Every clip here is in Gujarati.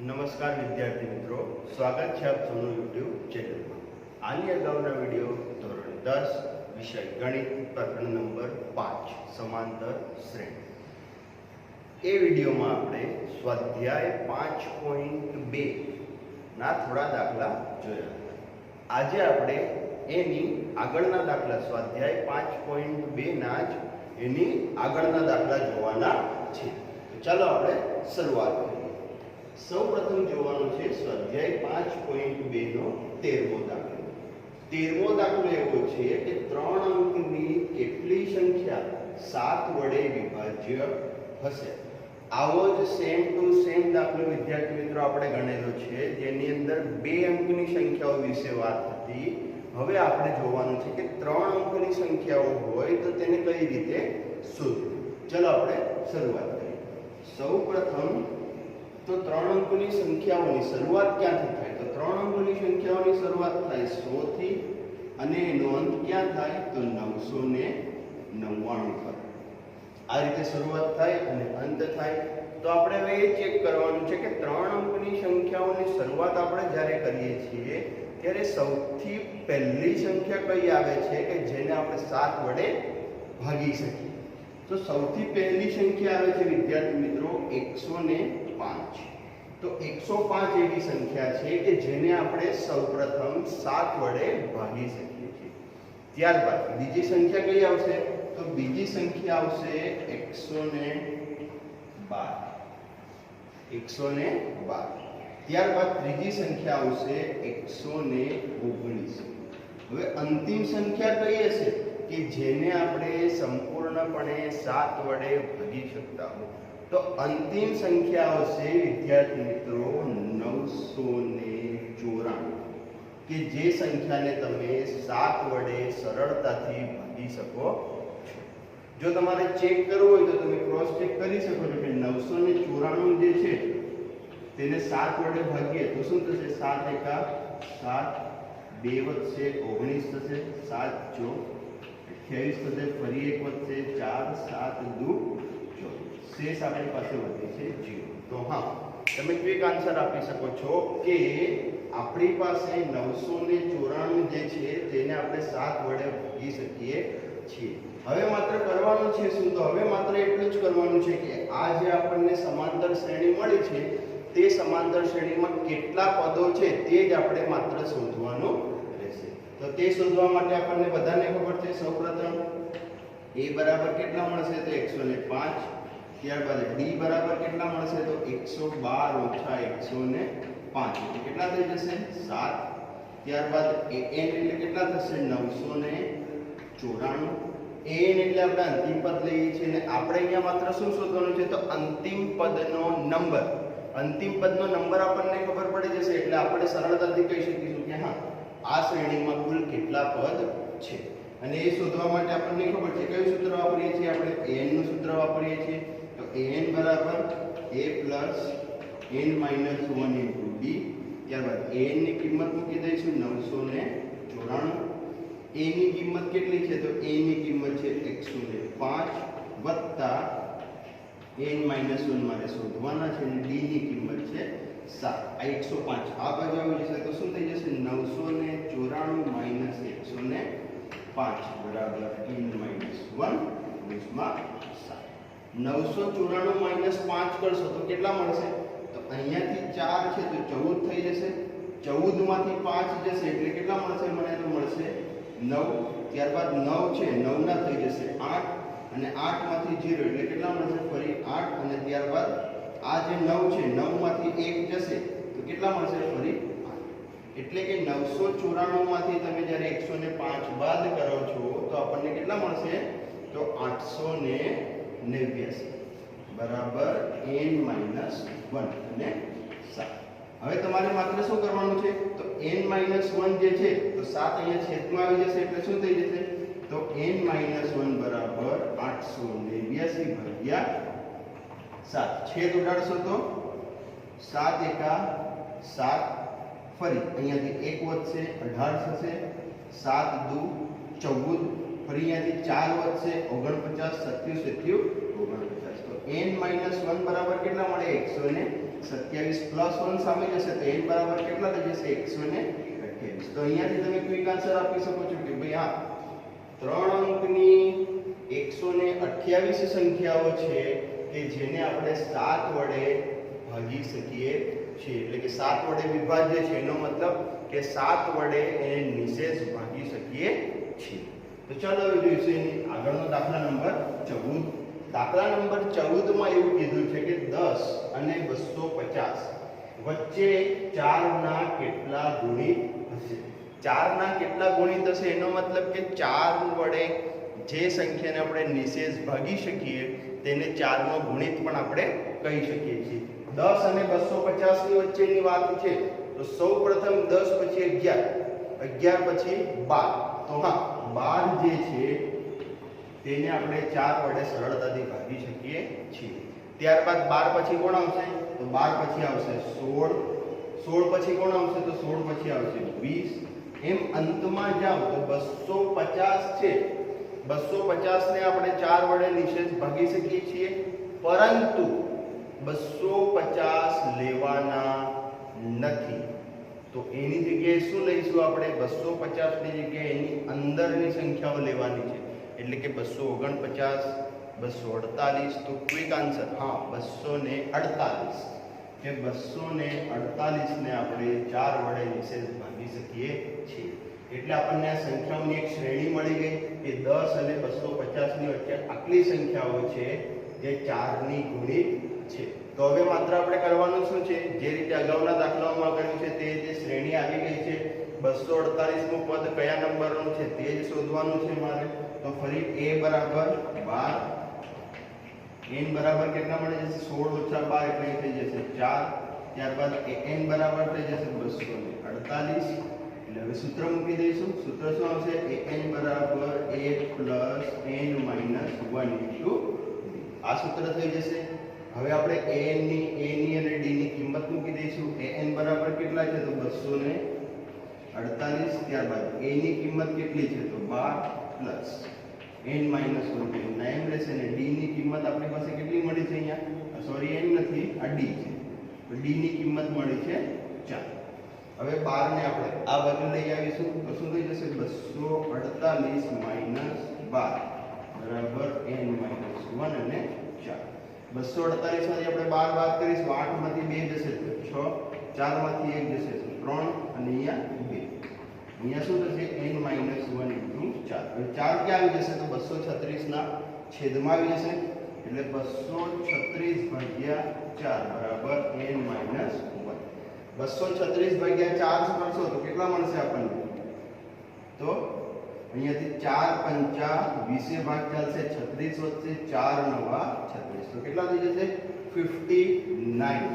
નમસ્કાર વિદ્યાર્થી મિત્રો, સ્વાગત છે આપ સૌનું YouTube ચેનલમાં. આની અગાઉના વિડીયો ધોરણ 10 વિષય ગણિત પ્રકરણ નંબર 5 સમાંતર શ્રેણી. એ વિડીયોમાં આપણે સ્વાધ્યાય 5.2 ના થોડા દાખલા જોયા. આજે આપણે એની આગળના દાખલા સ્વાધ્યાય 5.2 ના જ એની આગળના દાખલા જોવાના છે. તો ચાલો આપણે શરૂઆત કરીએ. સૌપ્રથમ જોવાનું છે સ્વાધ્યાય 5.2 નો 13મો દાખલો. 13મો દાખલો એવો છે કે 3 અંકની કેટલી સંખ્યા 7 વડે વિભાજ્ય હશે. આવો જ સેમ ટુ સેમ દાખલો વિદ્યાર્થી મિત્રો આપણે ગણેલો છે, જેની અંદર 2 અંકની સંખ્યાઓ વિશે વાત હતી. હવે આપણે જોવાનું છે કે 3 અંકની સંખ્યાઓ હોય તો તેને કઈ રીતે શોધવું. ચલો આપણે શરૂઆત કરીએ. સૌપ્રથમ તો 3 અંકોની સંખ્યાઓની શરૂઆત ક્યાંથી થાય? તો 3 અંકોની સંખ્યાઓની શરૂઆત થાય 100 થી અને એનો અંત ક્યાં થાય? તો 999 પર. આ રીતે શરૂઆત થાય અને અંત થાય. તો આપણે હવે એ ચેક કરવાનું છે કે 3 અંકોની સંખ્યાઓની શરૂઆત આપણે જ્યારે કરીએ છીએ ત્યારે સૌથી પહેલી સંખ્યા કઈ આવે છે કે જેને આપણે 7 વડે ભાગી શકીએ? તો સૌથી પહેલી સંખ્યા આવે છે વિદ્યાર્થી મિત્રો 105. તો 105 એવી સંખ્યા છે કે જેને આપણે સૌપ્રથમ 7 વડે ભાગી શકીએ છીએ. ત્યારબાદ બીજી સંખ્યા કઈ આવશે? તો બીજી સંખ્યા આવશે 112. ત્યારબાદ ત્રીજી સંખ્યા આવશે 119. હવે અંતિમ સંખ્યા કઈ હશે કે જેને આપણે સંપૂર્ણપણે 7 વડે ભાગી શકતા હો? તો અંતિમ સંખ્યા આવશે વિદ્યાર્થી મિત્રો 994, કે જે સંખ્યાને તમે 7 વડે સરળતાથી ભાગી શકો છો. જો તમારે ચેક કરવું હોય તો તમે ક્રોસ ચેક કરી શકો છો કે 994 જે છે તેને 7 વડે ભાગીએ તો શું થશે? 7 એકા 7, 2 વધશે 19 થશે, 7 જો 28 થશે, ફરી એક વધશે 4, 7 દુ 24, શેષ આપણી પાસે વધે છે 0. તો હા, તમે ક્વિક આન્સર આપી શકો છો કે આપણી પાસે 994 જે છે તેને આપણે 7 વડે ભાગી શકીએ છીએ. હવે માત્ર કરવાનું છે શું? તો હવે માત્ર એટલું જ કરવાનું છે કે આ જે આપણને સમાંતર શ્રેણી મળી છે તે સમાંતર શ્રેણીમાં કેટલા પદો છે તે જ આપણે માત્ર શોધવાનું રહેશે. તો તે શોધવા માટે આપણને બધાને ખબર છે સૌપ્રથમ a બરાબર કેટલા મળશે? તો 105. ત્યારબાદ d બરાબર કેટલા મળશે? તો 112 ઓછા 105 એટલે કેટલા થઈ જશે? 7. ત્યારબાદ an એટલે કેટલા થશે? 994. an એટલે આપણે અંતિમ પદ લઈએ છીએ અને આપણે અહીંયા માત્ર શું શોધવાનું છે? તો અંતિમ પદનો નંબર. અંતિમ પદનો નંબર આપણને ખબર પડી જશે એટલે આપણે સરળતાથી કહી શકીશું કે હા, આ શ્રેણીમાં કુલ કેટલા પદ છે. અને એ શોધવા માટે આપણને ખબર છે કયું સૂત્ર વાપરીએ છીએ? આપણે an નું સૂત્ર વાપરીએ છીએ. તો an બરાબર a plus n minus 1 into d. ત્યારબાદ an ની કિંમત મૂકી દઈશું 994. a ની કિંમત કેટલી છે? તો a ની કિંમત છે 105 વત્તા n માઈનસ 1 મારે શોધવાના છે અને d ની કિંમત છે 7. આ 105 આ બાજુ આવી જશે તો શું થઈ જશે? 994 માઈનસ 105 બરાબર n માઈનસ 1 ગુણ્યા 7. 994 માઈનસ 5 કરશો તો કેટલા મળશે? તો અહીંયાથી 4 છે તો 14 થઈ જશે. 14 માંથી 5 જશે એટલે કેટલા મળશે? મને તો મળશે 9. ત્યારબાદ 9 છે 9 ના થઈ જશે 8 અને 8 માંથી 0 એટલે કેટલા મળશે? ફરી 8 અને ત્યારબાદ આ જે 9 છે 9 માંથી 1 જશે તો કેટલા મળશે? ફરી 8. એટલે કે 994 માંથી તમે જ્યારે 105 બાદ કરો છો તો આપણને કેટલા મળશે? તો 889 બરાબર n માઈનસ 1 અને 7. હવે તમારે માત્ર શું કરવાનું છે? તો n માઈનસ 1 જે છે તો 7 અહીંયા છેદમાં આવી જશે એટલે શું થઈ જશે? તો n માઈનસ 1 બરાબર 889 ભાગ્યા 7. છેદ ઉડાડશો તો 7 એકા 7, ફરી અહીંયાથી 1 વધશે 18 થશે, 7 દુ 14, ફરી અહીંયાથી 4 વધશે 49, 27 49. તો n માઈનસ 1 બરાબર કેટલા મળે? 105. 27 પ્લસ 1 સામે જશે તો n બરાબર કેટલા થઈ જશે 128. તો અહીંયાથી તમે ક્વિક આન્સર આપી શકો છો કે ભાઈ હા 3 અંકની 128 સંખ્યાઓ છે કે જેને આપણે 7 વડે ભાગી શકીએ છીએ, એટલે કે 7 વડે વિભાજ્ય છે એનો મતલબ કે 7 વડે એને નિશેષ ભાગી શકીએ છીએ. તો ચાલો હવે જોઈશું એની આગળનો દાખલા નંબર 14. દાખલા નંબર 14 માં એવું કીધું છે કે 10 અને 250 વચ્ચે 4 ના કેટલા ગુણિત હશે. 4 ના કેટલા ગુણિત હશે એનો મતલબ કે 4 વડે જે સંખ્યાને આપણે નિશેષ ભાગી શકીએ તેને 4 નો ગુણિત પણ આપણે કહી શકીએ છીએ. 10 અને 250 ની વચ્ચેની વાત છે તો સૌપ્રથમ 10 પછી 11, 11 પછી 12. તો હા 12 જે છે તેને આપણે 4 વડે સરળતાથી ભાગી શકીએ છીએ. ત્યારબાદ 12 પછી કોણ આવશે તો 12 પછી આવશે 16, 16 પછી કોણ આવશે તો 16 પછી આવશે 20. એમ અંતમાં જાવ તો 250 છે, 250 ને આપણે 4 વડે નિશેષ ભાગી શકીએ છીએ, પરંતુ 250 લેવાના નથી. તો એની જગ્યાએ શું લઈશું આપણે 250 ની જગ્યાએ એની અંદરની સંખ્યાઓ લેવાની છે, એટલે કે 249, 248. તો ક્વિક આન્સર હા 248 કે 248 ને આપણે 4 વડે નિશેષ ભાગી શકીએ છીએ. એટલે આપણને આ સંખ્યાઓની એક શ્રેણી મળી ગઈ કે 10 અને 250 ની વચ્ચે આટલી સંખ્યાઓ છે જે 4 ની ગુણિત છે. તો હવે માત્ર આપણે કરવાનું શું છે, જે રીતે અગાઉના દાખલાઓમાં કર્યું છે તે જે શ્રેણી આવી ગઈ છે 248 નું પદ કયા નંબરનું છે તે જ શોધવાનું છે મારે. તો ફરી a બરાબર 12, n બરાબર કેટલા મળી જશે 16 - 12 એટલે થઈ જશે 4. ત્યારબાદ n બરાબર થઈ જશે 248. એટલે હવે સૂત્ર મૂકી દઈશું. સૂત્ર શું આવશે an બરાબર a પ્લસ n માઈનસ 1 આ સૂત્ર થઈ જશે. હવે આપણે a ની અને d ની કિંમત મૂકી દઈશું. an બરાબર કેટલા છે તો 248. ત્યારબાદ a ની કિંમત કેટલી છે તો 12 પ્લસ n માઈનસ 1 9 રહેશે અને d ની કિંમત આપણી પાસે કેટલી મળી છે અહીંયા, સોરી n નથી આ d છે, તો d ની કિંમત મળી છે 4. હવે 12 ને આપણે આ બાજુ લઈ આવીશું તો શું થઈ જશે 248 માઈનસ 12 બરાબર n માઈનસ 1 અને 4. 248 માંથી આપણે 12 બાદ કરીશું, 8 માંથી 2 જશે તો 6, 4 માંથી 1 જશે તો 3 અને અહીંયા 2. અહીંયા શું થશે n માઈનસ 1 * 4. હવે 4 ક્યાં આવી જશે તો 236 ના છેદમાં આવી જશે, એટલે 236 ભાગ્યા 4 બરાબર n માઈનસ 1. 236 ભાગ્યા 4 કરશો તો કેટલા મળશે આપણને, તો અહીંયાથી 4 પંચા 20 ભાગ ચાલશે, 36 વધશે, 4 નવા 36, તો કેટલા થઈ જશે 59.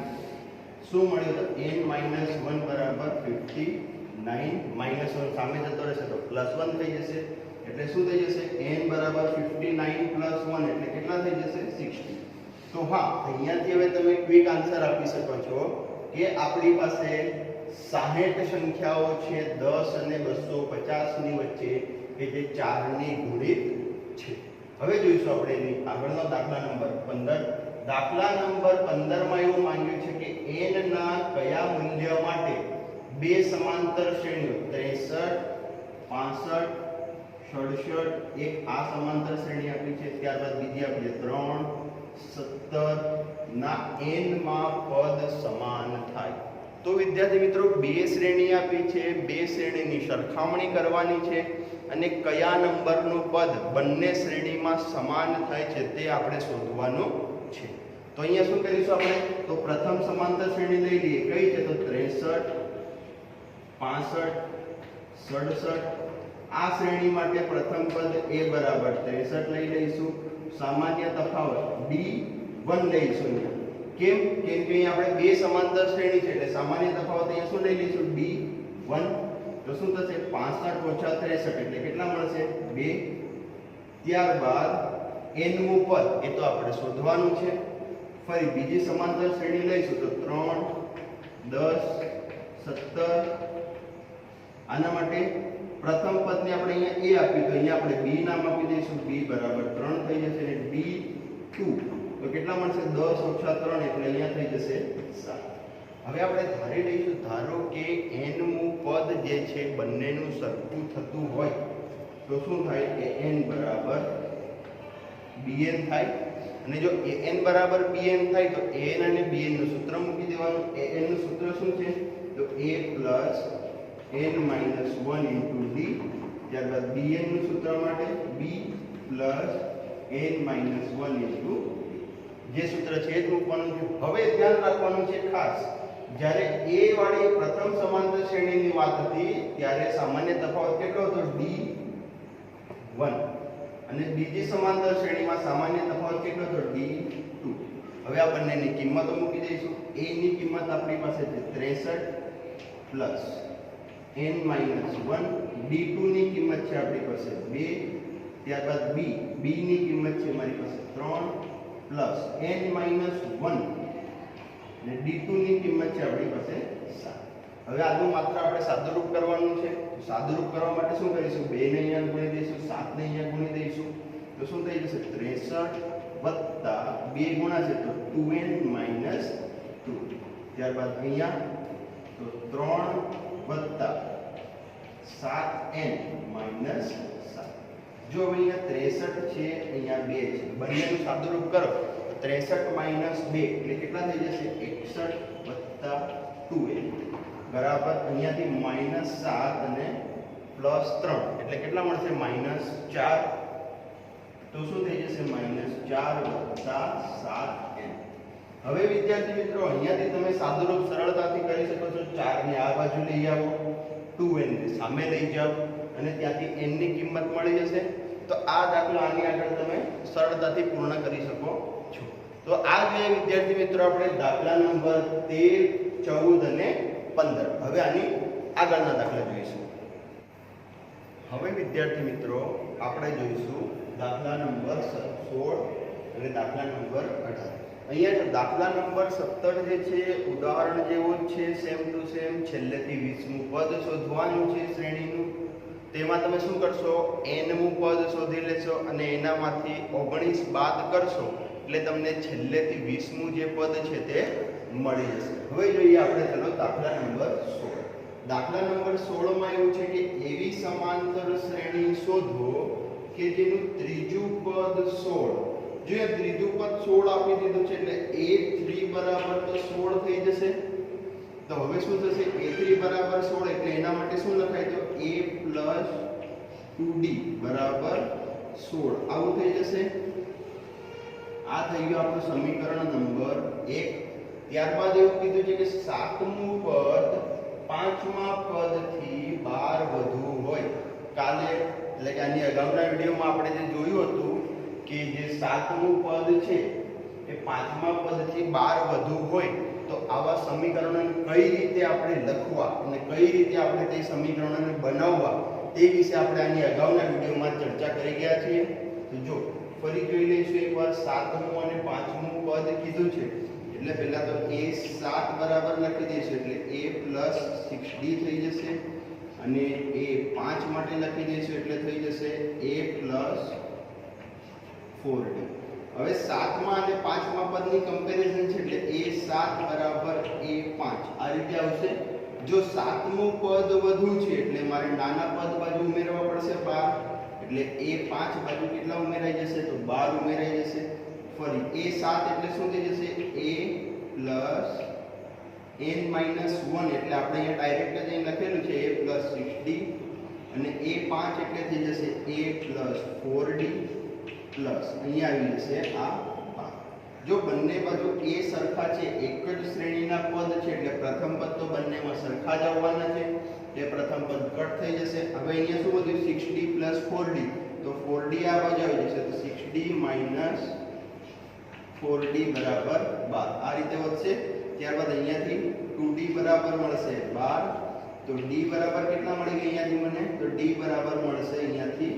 શું મળ્યું તો n માઈનસ 1 બરાબર 59, માઈનસ 1 સામે જતો રહેશે તો પ્લસ 1 થઈ જશે, એટલે શું થઈ જશે n બરાબર 59 પ્લસ 1 એટલે કેટલા થઈ જશે 60. તો હા અહીંયાથી હવે તમે ક્વિક આન્સર આપી શકો છો કે આપણી પાસે 60 સંખ્યાઓ છે 10 અને 250 ની વચ્ચે કે જે 4 ની ગુણિત છે. હવે જોઈશું આપણે એની આગળનો દાખલા નંબર 15. દાખલા નંબર 15 માં એવું માંગ્યું છે કે n ના કયા મૂલ્ય માટે બે સમાંતર શ્રેણીઓ 63, 65, 67, એક આ સમાંતર શ્રેણી આપી છે, ત્યારબાદ બીજી આપી છે 3, 17 ના n માં પદ સમાન થાય. તો વિદ્યાર્થી મિત્રો બે શ્રેણી આપી છે, બે શ્રેણીની સરખામણી કરવાની છે અને કયા નંબરનું પદ બંને શ્રેણીમાં સમાન થાય છે તે આપણે શોધવાનું છે. તો અહીંયા શું કરીશું આપણે, તો પ્રથમ સમાંતર શ્રેણી લઈ લઈએ. કઈ છે તો 63, 65, 67. આ શ્રેણી માટે પ્રથમ પદ a બરાબર 63 લઈ લઈશું. સામાન્ય તફાવત d1 લઈશું. કેમ કે અહીંયા આપણે બે સમાંતર શ્રેણી છે એટલે સામાન્ય તફાવત અહીંયા શું લઈ લઈશું d1. તો શું થશે 65 - 63 એટલે કેટલા મળશે 2. ત્યારબાદ n નું પદ એ તો આપણે શોધવાનું છે. ફરી બીજી સમાંતર શ્રેણી લઈશું તો 3, 10, 17. આના માટે પ્રથમ પદને આપણે અહીંયા a આપ્યું તો અહીંયા આપણે b નામ આપી દઈશું. b બરાબર 3 થઈ જશે અને d2 તો કેટલા મળશે 10 ઓછા 3 એટલે અહીંયા થઈ જશે 7. હવે આપણે ધારી લઈશું, ધારો કે n મું પદ જે છે બંનેનું સરખું થતું હોય તો શું થાય કે n બરાબર bn થાય. અને જો an બરાબર bn થાય તો an અને bn નું સૂત્ર મૂકી દેવાનું. an નું સૂત્ર શું છે તો a plus n minus 1 into d. ત્યારબાદ bn નું સૂત્ર માટે b plus n minus 1 into d. જે સૂત્ર છે એ જ મૂકવાનું છે. હવે ધ્યાન રાખવાનું છે ખાસ, જ્યારે a વાળી પ્રથમ સમાંતર શ્રેણીની વાત હતી ત્યારે સામાન્ય તફાવત કેટલો હતો d1, અને બીજી સમાંતર શ્રેણીમાં સામાન્ય તફાવત કેટલો હતો d2. હવે આ બંનેની કિંમતો મૂકી દઈશું. a ની કિંમત આપણી પાસે છે 63 પ્લસ n minus 1. d2 ની કિંમત છે આપણી પાસે 2. ત્યારબાદ b ની કિંમત છે મારી પાસે 3 પ્લસ n minus 1 અને d2 ની કિંમત છે આપણી પાસે 7. હવે આનું માત્ર આપણે સાદુરૂપ કરવાનું છે. સાદુરૂપ કરવા માટે શું કરીશું, 2 ને અહીંયા ગુણી દઈશું, 7 ને અહીંયા ગુણી દઈશું, તો શું થઈ જશે 63 વત્તા 2 ગુણા છે તો 2n minus 2. ત્યારબાદ અહીંયા તો 3 વત્તા 7n minus 7. જો અહીંયા 63 છે અહીંયા 2 છે, બંનેનું સાદુરૂપ કરો 63 minus 2 એટલે કેટલા થઈ જશે 61 વત્તા 2n બરાબર અહીંયાથી -7 અને +3 એટલે કેટલા મળશે -4. તો શું થઈ જશે -4 વત્તા 7n. હવે વિદ્યાર્થી મિત્રો અહીંયાથી તમે સાદુરૂપ સરળતાથી કરી શકો છો. 4 ને આ બાજુ લઈ આવો, 2n ને સામે લઈ જાઓ અને ત્યાંથી n ની કિંમત મળી જશે. તો આ દાખલો આની આગળ તમે સરળતાથી પૂર્ણ કરી શકો છો. તો આ જોઈએ વિદ્યાર્થી મિત્રો આપણે દાખલા નંબર 13, 14 અને 15. હવે આની આગળના દાખલા જોઈશું. હવે વિદ્યાર્થી મિત્રો આપણે જોઈશું દાખલા નંબર 16 અને દાખલા નંબર 18. અહીંયા જો દાખલા નંબર 17 જે છે ઉદાહરણ જેવો જ છે, સેમ ટુ સેમ. છેલ્લેથી 20મું પદ શોધવાનું છે શ્રેણીનું. તેમાં તમે શું કરશો, nમું પદ શોધી લેશો અને એનામાંથી 19 બાદ કરશો એટલે તમને છેલ્લેથી 20મું જે પદ છે તે મળી જશે. હવે જોઈએ આપણે ચલો દાખલા નંબર 16. દાખલા નંબર 16 માં એવું છે કે એવી સમાંતર શ્રેણી શોધો કે જેનું ત્રીજું પદ 16. જો આ ત્રીજું પદ 16 આપી દીધું છે એટલે a3 બરાબર તો 16 થઈ જશે. તો હવે શું થશે, a3 બરાબર 16 એટલે એના માટે શું લખાય તો a plus 2d બરાબર 16 આવું થઈ જશે. આ થઈ ગયું આપણું સમીકરણ નંબર 1. ત્યારબાદ એવું કીધું છે કે 7મું પદ 5મા પદથી 12 વધુ હોય. કાલે એટલે કે આની અગાઉના વિડીયોમાં આપણે જે જોયું હતું કે જે 7મું પદ છે એ 5મા પદથી 12 વધુ હોય તો આવા સમીકરણોને કઈ રીતે આપણે લખવા અને કઈ રીતે આપણે તે સમીકરણોને બનાવવા તે વિશે આપણે આની અગાઉના વિડીયોમાં ચર્ચા કરી ગયા છીએ. તો જો ફરી જોઈ લઈશું એકવાર. 7મું અને 5મું પદ કીધું છે એટલે પહેલા તો a7 બરાબર લખી દઈશું એટલે a plus 6d થઈ જશે અને a5 માટે લખી દઈશું એટલે થઈ જશે a plus 4d. હવે 7મા અને 5મા પદની કમ્પેરિઝન છે એટલે a7 બરાબર a5 આ રીતે આવશે. જો 7મું પદ વધુ છે એટલે મારે નાના પદ બાજુ ઉમેરવા પડશે 12 એટલે a5 બાજુ કેટલા ઉમેરાઈ જશે તો 12 ઉમેરાઈ જશે. ફરી a7 એટલે શું થઈ જશે a plus n minus 1 એટલે આપણે અહીંયા ડાયરેક્ટ જ અહીં લખેલું છે a plus 6d અને a5 એટલે થઈ જશે a plus 4d પ્લસ અહીંયા આવી જશે આ 5. જો બંને બાજુ a સરખા છે, એક જ શ્રેણીના પદ છે એટલે પ્રથમ પદ તો બંનેમાં સરખા જ આવવાના છે એટલે પ્રથમ પદ કટ થઈ જશે. હવે અહીંયા શું વધ્યું 6d plus 4d તો 4d આ બાજુ આવી જશે તો 6d minus 4d બરાબર 12 આ રીતે વધશે. ત્યારબાદ અહીંયાથી 2d બરાબર મળશે 12 તો d બરાબર કેટલા મળી ગયા અહીંયાથી મને તો d બરાબર મળશે અહીંયાથી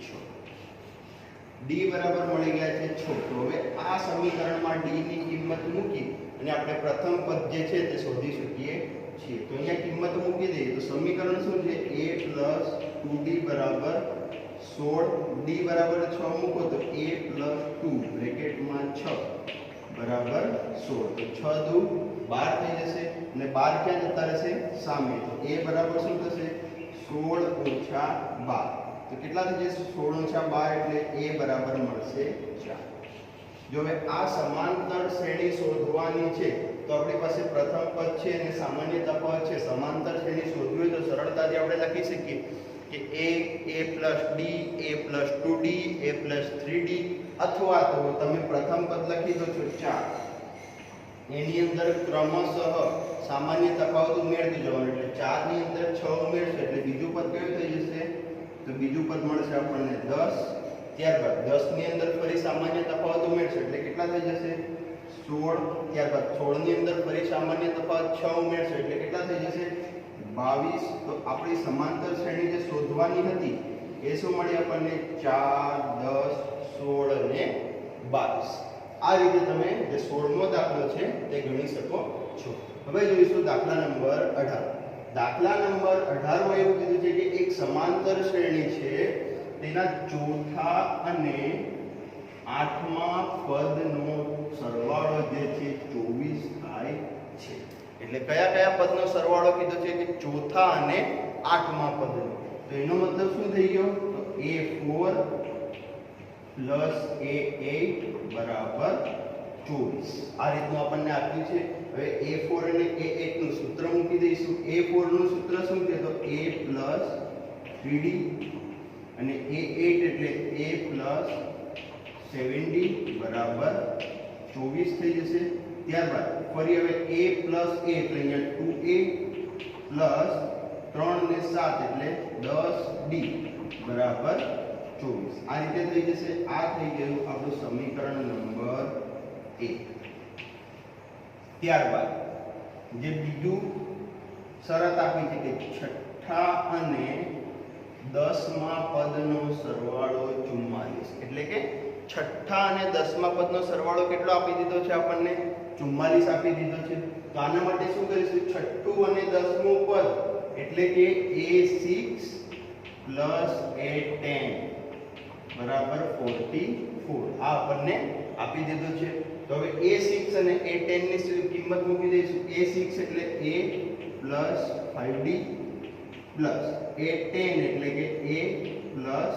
6. d બરાબર મળી ગયા છે 6. તો હવે આ સમીકરણમાં d ની કિંમત મૂકી અને આપણે પ્રથમ પદ જે છે તે શોધી શકીએ છીએ. તો અહીંયા કિંમત મૂકી દઈએ તો સમીકરણ શું છે a plus 2d બરાબર 16 d બરાબર 6 મૂકો તો a plus 2 બ્રેકેટમાં 6 બરાબર 16. તો 6 દુ 12 થઈ જશે અને 12 ક્યાં જતા રહેશે? સામે. તો a બરાબર શું થશે? 16 ઓછા 12. તો કેટલા થઈ જશે? 16 ઓછા 12 એટલે a બરાબર મળશે 4. જો હવે આ સમાંતર શ્રેણી શોધવાની છે તો આપણી પાસે પ્રથમ પદ છે અને સામાન્ય તફાવત છે. સમાંતર શ્રેણી શોધવી હોય તો સરળતાથી આપણે લખી શકીએ કે a+d, a+2d, a+3d, અથવા તો તમે પ્રથમ પદ લખી દો છો 4. એની અંદર ક્રમશઃ સામાન્ય તફાવત ઉમેરતું જવાનું. એટલે 4 ની અંદર 6 ઉમેરશો એટલે બીજું પદ કયું થઈ જશે? તો બીજું પદ મળશે આપણને 10. ત્યારબાદ 10 ની અંદર ફરી સામાન્ય તફાવત ઉમેરશો એટલે કેટલા થઈ જશે? 16. ત્યારબાદ 16 ની અંદર ફરી સામાન્ય તફાવત 6 ઉમેરશો એટલે કેટલા થઈ જશે? 22. તો આપણી સમાંતર શ્રેણી જે શોધવાની હતી એ શું મળી આપણને? 4, 10, 16 અને 22. આ રીતે તમે જે 16મો દાખલો છે તે ગણી શકો છો. હવે જોઈશું દાખલા નંબર 18. દાખલા નંબર 18 માં એવું કીધું છે કે એક સમાંતર શ્રેણી છે તેના ચોથા અને આઠમા પદનો સરવાળો જે છે 24 થાય છે. એટલે કયા કયા પદનો સરવાળો કીધો છે? કે ચોથા અને આઠમા પદનો. તો એનો મતલબ શું થઈ ગયો? તો a4 પ્લસ a8 બરાબર 24. આ રીતનું આપણને આપ્યું છે. હવે a4 અને a8 નું સૂત્ર મૂકી દઈશું. a4 નું સૂત્ર શું છે? તો a પ્લસ 3d અને a8 એટલે a પ્લસ 7d બરાબર 24 થઈ જશે. ત્યારબાદ ફરી હવે a પ્લસ a એટલે અહીંયા 2a પ્લસ 3 ને 7 એટલે 10d બરાબર 24. આ રીતે થઈ જશે. આ થઈ ગયું આપણું સમીકરણ નંબર 1. ત્યારબાદ જે બીજું શરત આપી છે કે છઠ્ઠા અને 10મા પદનો સરવાળો 44. એટલે કે છઠ્ઠા અને 10મા પદનો સરવાળો કેટલો આપી દીધો છે આપણને? 44 આપી દીધો છે. તો આના માટે શું કરીશું? છઠ્ઠું અને 10મું પદ એટલે કે a6 પ્લસ a10 બરાબર 44. આ આપણને આપી દીધું છે. તો હવે a6 અને a10 ની કિંમત મૂકી દઈશું. a6 એટલે a plus 5d plus a10 એટલે કે a પ્લસ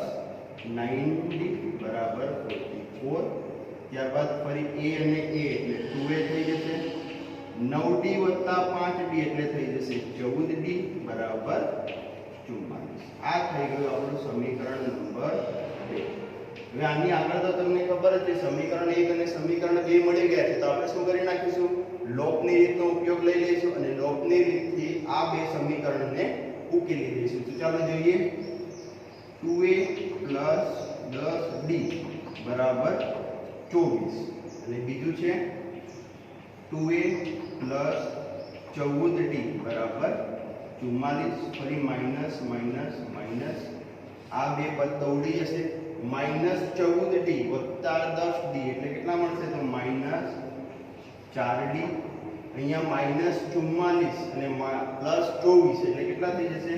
9d બરાબર 44. ત્યારબાદ ફરી a અને a એટલે 2a થઈ જશે. 9d વત્તા 5d એટલે થઈ જશે 14d બરાબર 44. આ થઈ ગયું આપણું સમીકરણ નંબર 2. હવે આની આગળ તો તમને ખબર જ છે સમીકરણ 1 અને સમીકરણ 2 મળી ગયા છે. તો આપણે શું કરી નાખીશું? લોપની રીતનો ઉપયોગ લઈ લઈશું અને લોપની રીતથી આ બે સમીકરણને ઉકેલી દઈશું. તો ચાલો જોઈએ. 2a 10d બરાબર 24 અને બીજું છે 2a 14d બરાબર 44. ફરી માઈનસ માઈનસ માઈનસ આ બે પદ દોડી જશે. -14d વત્તા 10d એટલે કેટલા મળશે? તો -4d. અહીંયા -44 અને +24 એટલે કેટલા થઈ જશે?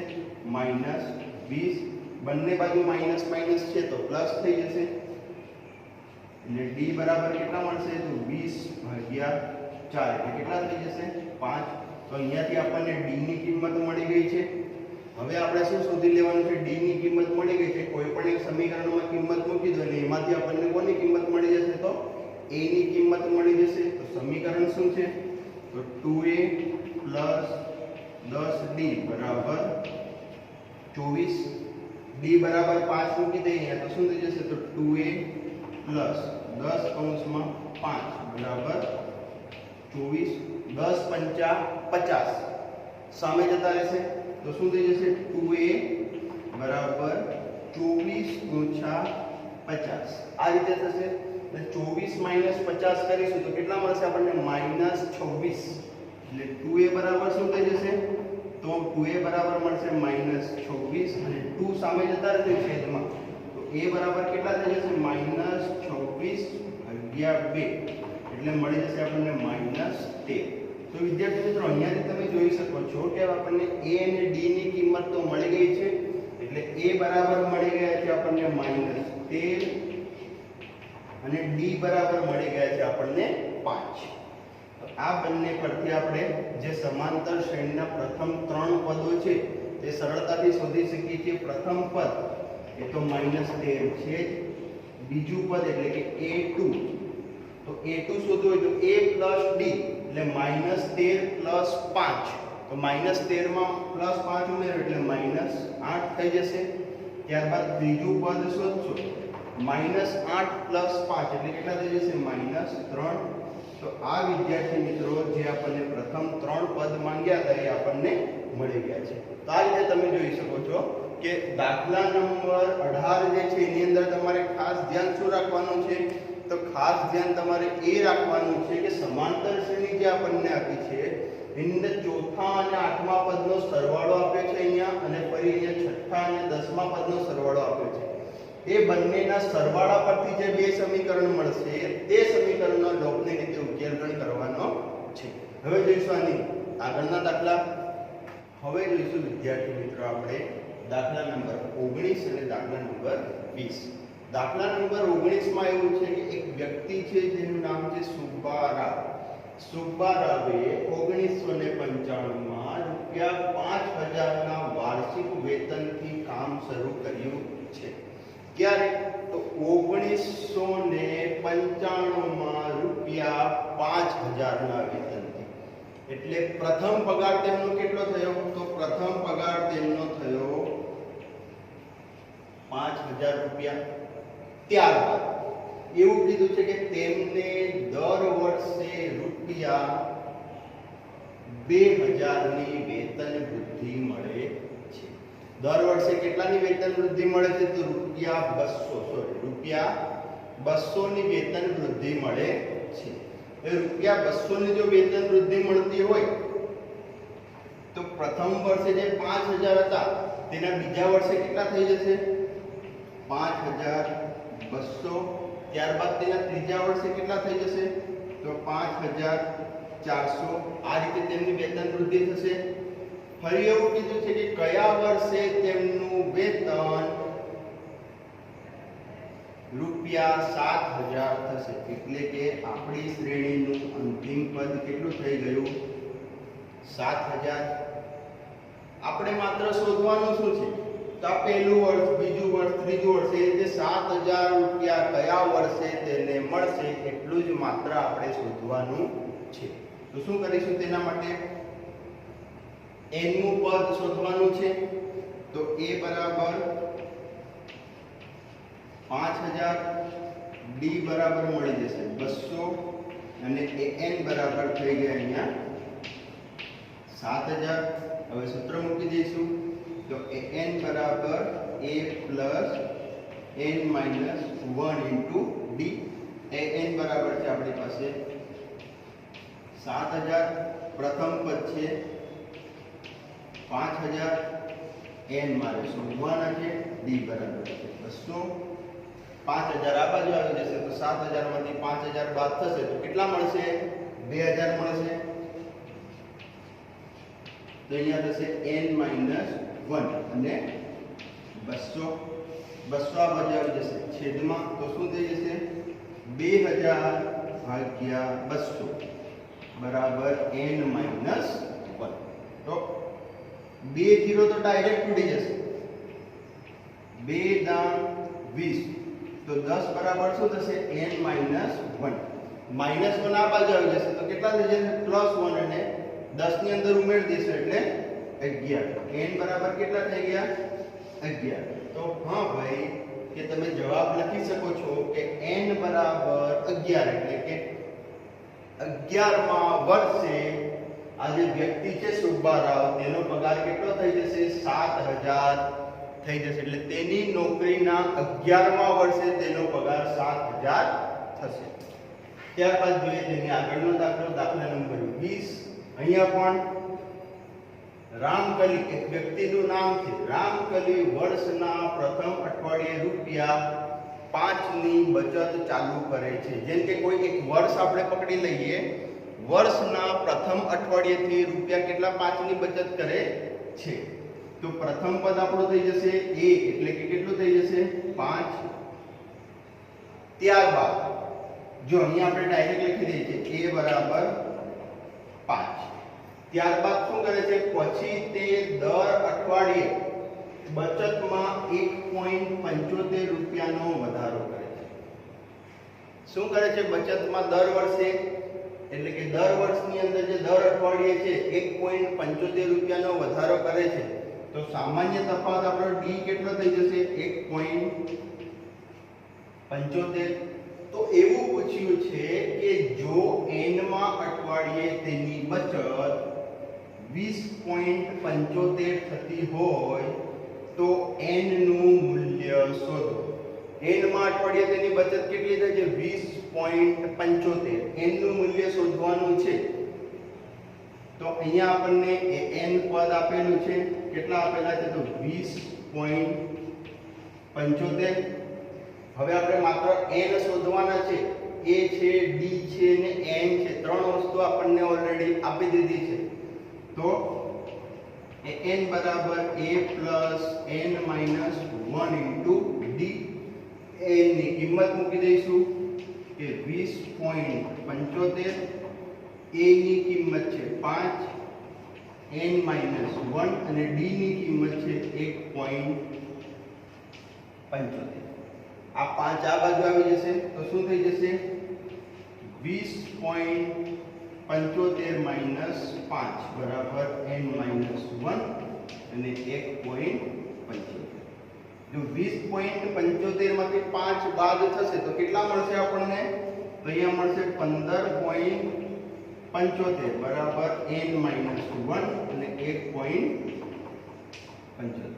-20. બંને બાજુ માઈનસ માઈનસ છે તો પ્લસ થઈ જશે. એટલે d બરાબર કેટલા મળશે? તો 20/4 એટલે કેટલા થઈ જશે? 5. તો અહીંયાથી આપણને d ની કિંમત મળી ગઈ છે. હવે આપણે શું શોધી લેવાનું છે? d ની કિંમત મળી ગઈ છે. કોઈ પણ એક સમીકરણમાં કિંમત મૂકી દો અને એમાંથી આપણને કોની કિંમત મળી જશે? તો a ની કિંમત મળી જશે. તો સમીકરણ શું છે? તો 2a 10d બરાબર 24. d બરાબર 5 મૂકી દઈએ તો શું થઈ જશે? તો 2a 10 બરાબર 24. 10 પંચા 50 સામે જતા રહેશે તો શું થઈ જશે? 2a બરાબર 24 ઓછા 50. આ રીતે થશે. એટલે 24 - 50 કરીશું તો કેટલા મળશે આપણને? -26. એટલે 2a બરાબર શું થઈ જશે? તો 2a બરાબર મળશે -26 અને 2 સામે જતા રહેશે છેદમાં. તો a બરાબર કેટલા થઈ જશે? -26/2 એટલે મળી જશે આપણને -13. તો વિદ્યાર્થી મિત્રો અહીંયાથી તમે જોઈ શકો છો કે આપણને a અને d ની કિંમત તો મળી ગઈ છે. એટલે a બરાબર મળી ગયા છે આપણને -13 અને d બરાબર મળી ગયા છે આપણને 5. આ બંને પરથી આપણે જે સમાંતર શ્રેણીના પ્રથમ 3 પદો છે તે સરળતાથી શોધી શકીએ છીએ. પ્રથમ પદ એ તો -13 છે જ. બીજું પદ એટલે કે a2, તો a2 શોધવું હોય તો a + d એટલે -13 + 5, તો -13 માં +5 ઉમેરો એટલે -8 થઈ જશે. ત્યારબાદ ત્રીજું પદ શોધશો, -8 + 5 એટલે કેટલા થઈ જશે? -3. તો આ વિદ્યાર્થી મિત્રો જે આપણને પ્રથમ 3 પદ માંગ્યા હતા એ આપણને મળી ગયા છે. તો આ રીતે તમે જોઈ શકો છો કે દાખલા નંબર 18 જે છે એની અંદર તમારે ખાસ ધ્યાન શું રાખવાનું છે? તો ખાસ ધ્યાન તમારે એ રાખવાનું છે કે સમાંતર શ્રેણી જે આપણને આપી છે એની અંદર ચોથા અને આઠમા પદનો સરવાળો આપ્યો છે અહીંયા, અને ફરી અહીંયા છઠ્ઠા અને દસમા પદનો સરવાળો આપ્યો છે. એ બંનેના સરવાળા પરથી જે બે સમીકરણ મળશે તે સમીકરણનો લોપની રીતે ઉકેલગણ કરવાનો છે. હવે જોઈશું આની આગળના દાખલા. હવે જોઈશું વિદ્યાર્થી મિત્રો આપણે દાખલા નંબર 19 અને દાખલા નંબર 20. દાખલા નંબર 19 માં એવું છે કે એક વ્યક્તિ છે જેનું નામ છે સુબ્બારાવ. સુબ્બારાવે 1995 માં ₹5000 ના વાર્ષિક વેતનથી કામ શરૂ કર્યું છે. ક્યારે? તો 1995 માં ₹5000 ના વેતનથી. એટલે પ્રથમ પગાર તેમનો કેટલો થયો? તો પ્રથમ પગાર તેમનો થયો ₹5000. ત્યારબાદ એવું કીધું છે કે તેમને દર વર્ષે ₹2000 ની વેતન વૃદ્ધિ મળે છે. દર વર્ષે કેટલાની વેતન વૃદ્ધિ મળે છે? તો ₹200 ની વેતન વૃદ્ધિ મળે છે. એ ₹200 ની જો વેતન વૃદ્ધિ મળતી હોય તો પ્રથમ વર્ષે જે 5000 હતા તેના બીજા વર્ષે કેટલા થઈ જશે? 5200. ત્યારબાદ તેના ત્રીજા વર્ષે કેટલા થઈ જશે? તો 5400. આ રીતે તેમની વેતન વૃદ્ધિ થશે. ફરી એવું કીધું છે કે કયા વર્ષે તેમનું વેતન ₹7000 થશે. એટલે કે આપણી શ્રેણીનું અંતિમ પદ કેટલું થઈ ગયું? 7000. આપણે માત્ર શોધવાનું શું છે? તો આ પહેલું વર્ષ, બીજું વર્ષ, ત્રીજું વર્ષ, એ રીતે ₹7000 કયા વર્ષે તેને મળશે એટલું જ માત્ર આપણે શોધવાનું છે. તો શું કરીશું તેના માટે? n નું પદ શોધવાનું છે. તો a બરાબર 5000, d બરાબર મળી જશે 200 અને an બરાબર થઈ ગયા અહીંયા 7000. હવે સૂત્ર મૂકી દઈશું. તો an બરાબર a plus n minus 1 into d. an બરાબર છે આપણી પાસે 7000. પ્રથમ પદ છે 5000, n મારે 1 છે, d બરાબર છે 200. 5000 આ બાજુ આવી જશે તો 7000 માંથી 5000 બાદ થશે તો કેટલા મળશે? 2000 મળશે. તો અહીંયા થશે n minus 1 અને 200. 200 આ બાજુ આવી જશે છેદમાં, તો શું થઈ જશે? 2000 ભાગ્યા 200 બરાબર n minus 1. તો 2 0 તો ડાયરેક્ટ ઉડી જશે. 2 દાન 20, તો 10 બરાબર શું થશે? n minus 1. minus 1 આ બાજુ આવી જશે તો કેટલા થઈ જશે? +1 અને 10 ની અંદર ઉમેરી દઈશું એટલે 11. n બરાબર કેટલા થઈ ગયા? 11. તો હા ભાઈ કે તમે જવાબ લખી શકો છો કે n બરાબર 11 એટલે કે 11મા વર્ષે આ જે વ્યક્તિ છે સુબ્બારાવ તેનો પગાર કેટલો થઈ જશે? 7000 થઈ જશે. એટલે તેની નોકરીના 11મા વર્ષે તેનો પગાર 7000 થશે. ત્યારબાદ જોઈએ તેની આગળનો દાખલો, દાખલા નંબર 20. અહીંયા પણ રામકલી એક વ્યક્તિનું નામ છે. રામકલી વર્ષના પ્રથમ અઠવાડિયે ₹5 ની બચત ચાલુ કરે છે. જેમ કે કોઈ એક વર્ષ આપણે પકડી લઈએ, વર્ષના પ્રથમ અઠવાડિયેથી રૂપિયા કેટલા? 5 ની બચત કરે છે. તો પ્રથમ પદ આપણું થઈ જશે a એટલે કે કેટલું થઈ જશે? 5. ત્યારબાદ જો અહીંયા આપણે ડાયરેક્ટ લખી દઈએ છીએ a બરાબર 5. ત્યારબાદ શું કરે છે, પછી તે દર અઠવાડિયે બચતમાં 1.75 રૂપિયાનો વધારો કરે છે. શું કરે છે, બચતમાં દર વર્ષે એટલે કે દર વર્ષની અંદર જે દર અઠવાડિયે છે 1.75 રૂપિયાનો વધારો કરે છે. તો સામાન્ય તફાવત આપણો d કેટલો થઈ જશે, 1.75. તો એવું પૂછ્યું છે કે જો n માં અઠવાડિયે તેની બચત 20.75 થતી હોય તો n નું મૂલ્ય શોધો. n માં અઠવાડિયે તેની બચત કેટલી થાય છે, 20.75. n નું મૂલ્ય શોધવાનું છે. તો અહીંયા આપણને n પદ આપેલું છે, કેટલા આપેલા છે, તો 20.75. હવે આપણે માત્ર n શોધવાના છે. a છે, d છે ને n છે, ત્રણ વસ્તુ આપણને ઓલરેડી આપી દીધી છે. તો n બરાબર a plus n minus 1 into d. n ની કિંમત મૂકી દઈશું કે 20.75. a ની કિંમત છે 5, n minus 1 અને d ની કિંમત છે 1.75. આ 5 આ બાજુ આવી જશે તો શું થઈ જશે, 20.75 minus 5 બરાબર n minus 1 અને 1.75. જો 20.75 માંથી 5 બાદ થશે તો કેટલા મળશે આપણને, તો અહીંયા મળશે 15.75 બરાબર n minus 1 અને 1.75.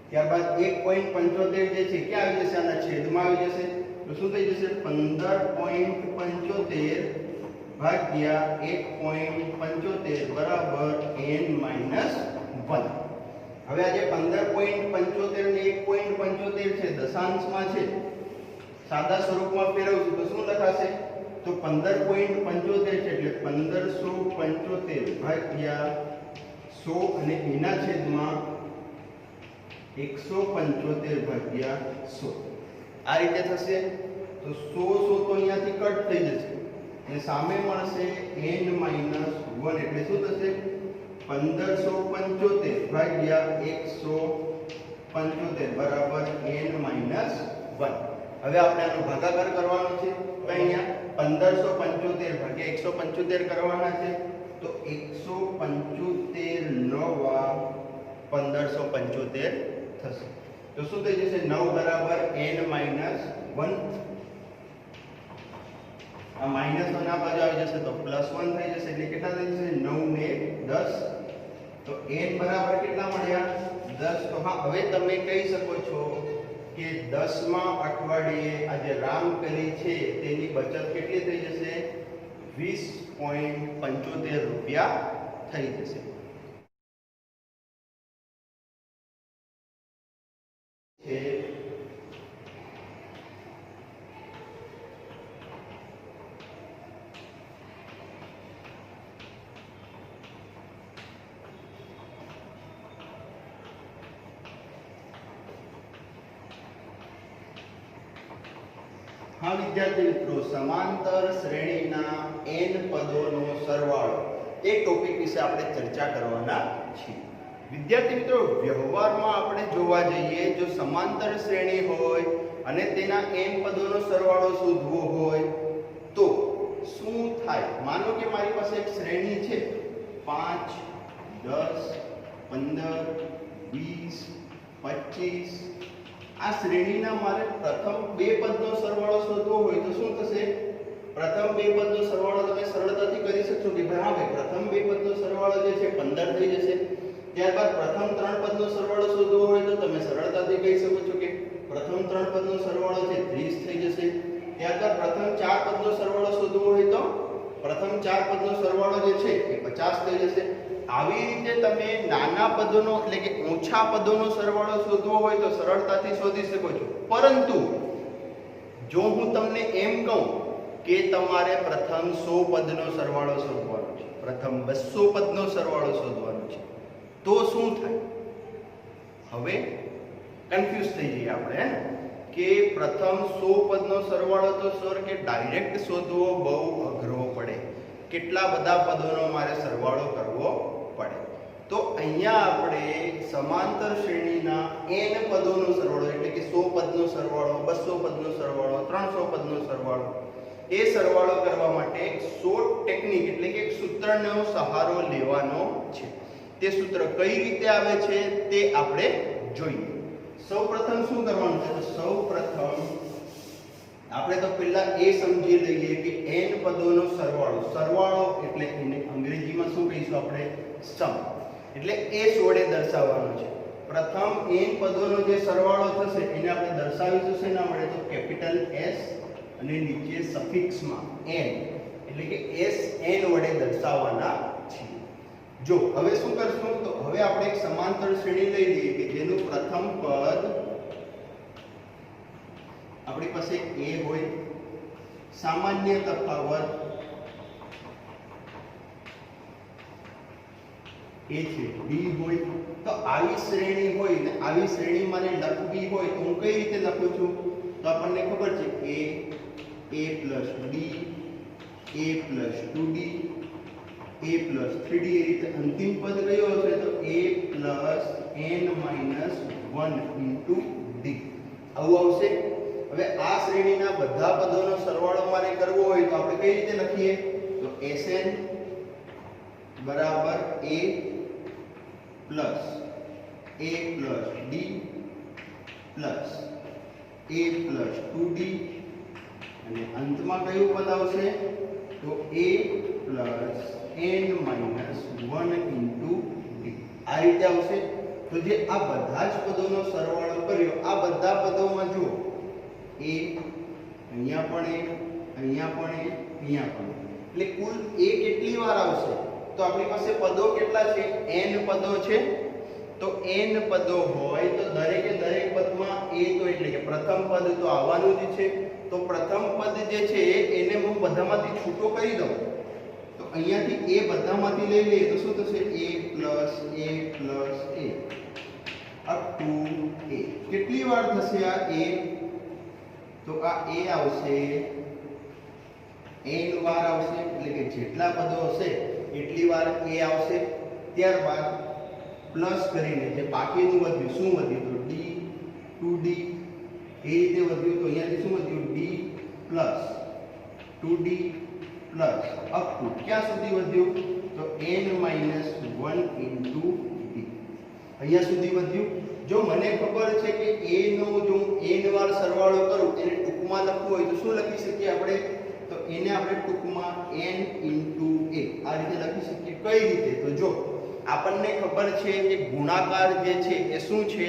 ત્યારબાદ 1.75 જે છે ક્યાં આવી જશે, આના છેદમાં આવી જશે. તો શું થઈ જશે, 15.75 ભાગ્યા 1.75 બરાબર n minus 1. હવે આ જે 15.75 ને 1.75 છે દશાંશમાં છે, સાદા સ્વરૂપમાં ફેરવશું તો શું લખાશે, તો 15.75 છે એટલે 1575 ભાગ્યા 100 અને એના છેદમાં 175 ભાગ્યા 100. આ રીતે થશે. તો 100 તો અહીંયાથી કટ થઈ જશે અને સામે મળશે n minus 1 એટલે શું થશે, 1575 ભાગ્યા 175 બરાબર n minus 1. હવે આપણે આનો ભાગાકાર કરવાનો છે. તો અહીંયા 1575 ભાગ્યા 175 કરવાના છે. તો 175 નવા 1575 થશે. તો શું થઈ જશે, 9 બરાબર n minus 1. આ માઈનસ 1 આ બાજુ આવી જશે તો પ્લસ 1 થઈ જશે એટલે કેટલા થઈ જશે, 9 ને 10. તો n બરાબર કેટલા મળ્યા, 10. તો હા, હવે તમે કહી શકો છો કે 10મા અઠવાડિયે આ જે રામકલી છે તેની બચત કેટલી થઈ જશે, 20.75 રૂપિયા થઈ જશે. હા વિદ્યાર્થી મિત્રો, સમાંતર શ્રેણીના n પદોનો સરવાળો એ ટોપિક વિશે આપણે ચર્ચા કરવાના છીએ. વિદ્યાર્થી મિત્રો, વ્યવહારમાં આપણે જોવા જઈએ, જો સમાંતર શ્રેણી હોય અને તેના n પદોનો સરવાળો શોધવો હોય તો શું થાય. માનો કે મારી પાસે એક શ્રેણી છે 5, 10, 15, 20, 25. આ શ્રેણીના મારે પ્રથમ બે પદનો સરવાળો શોધવો હોય તો શું થશે, પ્રથમ બે પદનો સરવાળો તમે સરળતાથી કરી શકશો કે ભાઈ હા ભાઈ પ્રથમ બે પદનો સરવાળો જે છે 15 થઈ જશે. ત્યારબાદ પ્રથમ ત્રણ પદનો સરવાળો શોધવો હોય તો તમે સરળતાથી કહી શકો છો કે પ્રથમ ત્રણ પદનો સરવાળો છે 30 થઈ જશે. ત્યારબાદ પ્રથમ ચાર પદનો સરવાળો શોધવો હોય તો પ્રથમ ચાર પદનો સરવાળો જે છે એ 50 થઈ જશે. આવી રીતે તમે નાના પદોનો એટલે કે ઓછા પદોનો સરવાળો શોધવો હોય તો સરળતાથી શોધી શકો છો. પરંતુ જો હું તમને એમ કહું કે તમારે પ્રથમ 100 પદનો સરવાળો શોધવાનો છે, પ્રથમ 200 પદનો સરવાળો શોધવાનો છે તો શું થાય, હવે કન્ફ્યુઝ થઈ જઈએ આપણે. કે પ્રથમ 100 પદનો સરવાળો તો સર કે ડાયરેક્ટ શોધવો બહુ અઘરો પડે, કેટલા બધા પદોનો મારે સરવાળો કરવો પડે. તો અહીંયા આપણે સમાંતર શ્રેણીના n પદોનો સરવાળો એટલે કે 100 પદનો સરવાળો, 200 પદનો સરવાળો, 300 પદનો સરવાળો, એ સરવાળો કરવા માટે શોર્ટ ટેકનિક એટલે કે એક સૂત્રનો સહારો લેવાનો છે. તે સૂત્ર કઈ રીતે આવે છે તે આપણે જોઈએ. સૌપ્રથમ શું કરવાનું છે? તો સૌપ્રથમ આપણે તો પહેલા એ સમજી લઈએ કે n પદોનો સરવાળો, સરવાળો એટલે એને અંગ્રેજીમાં શું કહીશું આપણે? સમ. એટલે એ જોડે દર્શાવવાનો છે. પ્રથમ n પદોનો જે સરવાળો થશે એને આપણે દર્શાવીશું શેના વડે? તો કેપિટલ S અને નીચે સફિક્સમાં n એટલે કે Sn વડે દર્શાવવાના છે. જો હવે શું કરશું? તો હવે આપણે એક સમાંતર શ્રેણી લઈ લઈએ કે જેનું પ્રથમ પદ આપણી પાસે a હોય, સામાન્ય તફાવત એ છે d હોય. તો આવી શ્રેણી હોય ને આવી શ્રેણી મારે લખવી હોય તો હું કઈ રીતે લખું છું? તો આપણને ખબર છે a plus d, a plus 2d, a plus 3d, એ રીતે અંતિમ પદ કયો હશે? તો a plus n minus 1 into d આવું આવશે. હવે આ શ્રેણીના બધા પદોનો સરવાળો મારે કરવો હોય તો આપણે કઈ રીતે લખીએ? તો Sn બરાબર a plus d plus a plus 2d અને અંતમાં કયું પદ આવશે? તો a plus n minus 1 into d આ રીતે આવશે. તો જે આ બધા જ પદોનો સરવાળો કર્યો, આ બધા પદોમાં જુઓ a અહીંયા પણ a, અહીંયા પણ a, અહીંયા પણ એટલે કુલ a કેટલી વાર આવશે? તો આપણી પાસે પદો કેટલા છે? n પદો છે. તો n પદો હોય તો દરેકે દરેક પદમાં a તો એટલે કે પ્રથમ પદ તો આવવાનું જ છે. તો પ્રથમ પદ જે છે એને હું બધામાંથી છૂટો કરી દઉં તો અહીંયાથી a બધામાંથી લઈ લઈએ તો શું થશે? a plus a up to a. કેટલી વાર થશે આ a? તો આ a આવશે n વાર આવશે એટલે કે જેટલા પદો હશે એટલી વાર a આવશે. ત્યારબાદ પ્લસ કરીને જે બાકીનું વધ્યું, શું વધ્યું? તો d 2d એ રીતે વધ્યું. તો અહીંયાથી શું વધ્યું? d plus 2d plus up to ક્યાં સુધી વધ્યું? તો n minus 1 into d અહીંયા સુધી વધ્યું. જો મને ખબર છે કે a નો જો n વાર સરવાળો કરું એને ટૂંકમાં લખવું હોય તો શું લખી શકીએ આપણે? તો એને આપણે ટૂંકમાં n into a આ રીતે લખી શકીએ. કઈ રીતે? તો જો આપણને ખબર છે કે ગુણાકાર જે છે એ શું છે?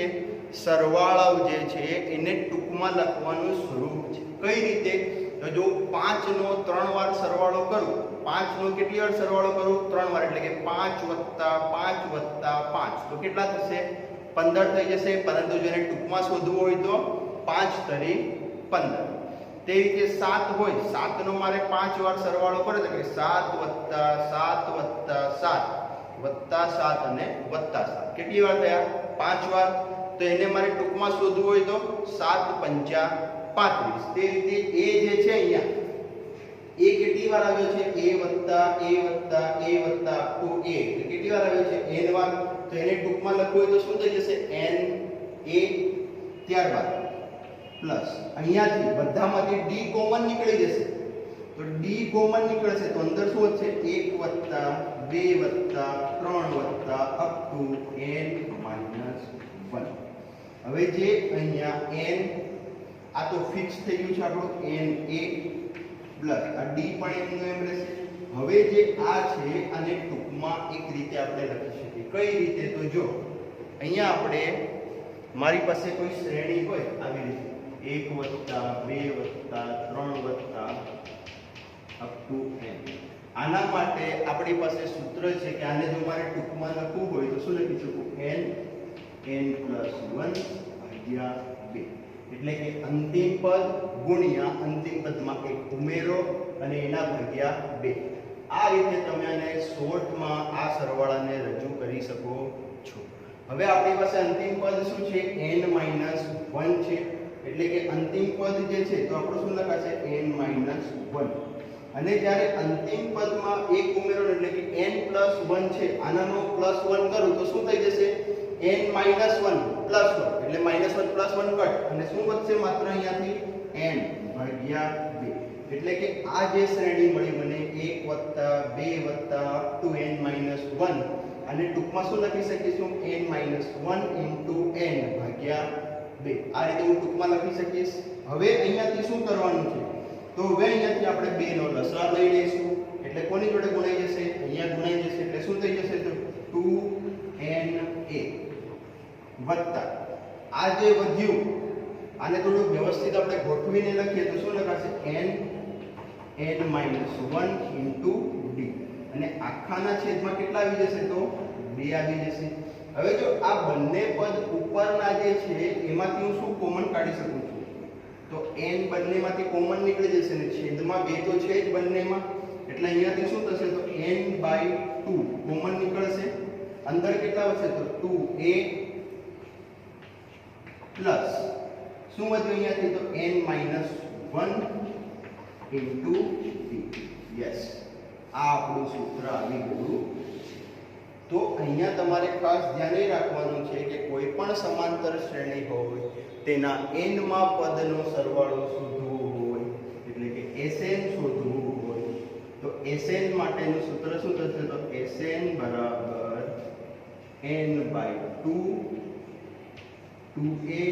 સરવાળો જે છે એને ટૂંકમાં લખવાનું સ્વરૂપ છે. કઈ રીતે? તો જો 5 નો 3 વાર સરવાળો કરું, 5 નો કેટલી વાર સરવાળો કરું? 3 વાર એટલે કે 5 + 5 + 5 તો કેટલા થશે? 15 થઈ જશે. પરંતુ જેને ટૂંકમાં શોધવું હોય તો 5 તરી 15. તે રીતે 7 હોય, 7 નો મારે 5 વાર સરવાળો કરે તો કે 7 + 7 + 7 +7 અને +7 કેટલી વાર થયા? 5 વાર. તો એને મારે ટૂંકમાં શોધવું હોય તો 7 × 5 = 35. તે રીતે a જે છે અહીંયા a કેટલી વાર આવ્યો છે? a કેટલી વાર આવ્યો છે? n વાર. તો એને ટૂંકમાં લખવું હોય તો શું થઈ જશે? n a. ત્યારબાદ પ્લસ અહીંયાથી બધામાંથી d કોમન નીકળી જશે. તો d કોમન નીકળશે તો અંદર શું વધશે? 1 + 2 + 3 + up to n - 1. હવે જે અહીંયા n આ તો ફિક્સ થઈ ગયું છે આપણું n a પ્લસ આ d પણ એમનું એમ રહેશે. હવે જે આ છે આને ટૂંકમાં એક રીતે આપણે લખી શકીએ. કઈ રીતે? તો જો અહીંયા આપણે મારી પાસે કોઈ શ્રેણી હોય આવી રીતે 1 + 2 + 3 + up to n. આના માટે આપણી પાસે સૂત્ર છે કે આને જો મારે ટૂંકમાં લખવું હોય તો શું લખી શકું? n + 1 / 2 એટલે કે અંતિમ પદ ગુણ્યા અંતિમ પદમાં એક ઉમેરો અને એના ભાગ્યા 2. આ રીતે તમે આને શોર્ટમાં આ સરવાળાને રજૂ કરી શકો છો. હવે આપણી પાસે અંતિમ પદ શું છે? n - 1 છે. એટલે કે અંતિમ પદ જે છે તો આપણું શું લખાશે n-1 અને જ્યારે અંતિમ પદમાં એક ઉમેરો એટલે કે n+1 છે આનાનો +1 કરું તો શું થઈ જશે n-1 +1 એટલે -1 +1 કટ અને શું વધશે માત્ર અહીંયાથી n/2 એટલે કે આ જે શ્રેણી મળી મને 1 2 2n-1 અને ટૂંકમાં શું લખી શકીશું n-1 * n/2 આ રીતે હું ટૂંકમાં લખી શકીશ હવે અહીંયાથી શું કરવાનું છે તો હવે અહીંયાથી આપણે 2 નો લસાઅ લઈ લઈશું એટલે કોની જોડે ગુણાઈ જશે અહીંયા ગુણાઈ જશે એટલે શું થઈ જશે તો 2na વત્તા આ જે વધ્યું આને થોડું વ્યવસ્થિત આપણે ગોઠવીને લખીએ તો શું લખાશે n-1 * d અને આખાના છેદમાં કેટલા આવી જશે તો 2 આવી જશે હવે જો આ બંને પદ ઉપરના જે છે એમાંથી હું શું કોમન કાઢી શકું છું તો n બંનેમાંથી કોમન નીકળી જશે ને છેદમાં 2 તો છે જ બંનેમાં એટલે અહીંયાથી શું થશે તો n/2 કોમન નીકળશે અંદર કેટલા વધશે તો 2a પ્લસ શું વધ્યું અહીંયાથી તો n-1 * d યસ આ આપણું સૂત્ર આવી ગયું તો અહીંયા તમારે ખાસ ધ્યાન રાખવાનું છે કે કોઈ પણ સમાંતર શ્રેણી હોય તેના n માં પદનો સરવાળો શોધવો હોય એટલે કે Sn શોધવું હોય તો Sn માટેનું સૂત્ર શું થશે તો Sn = n/2 2a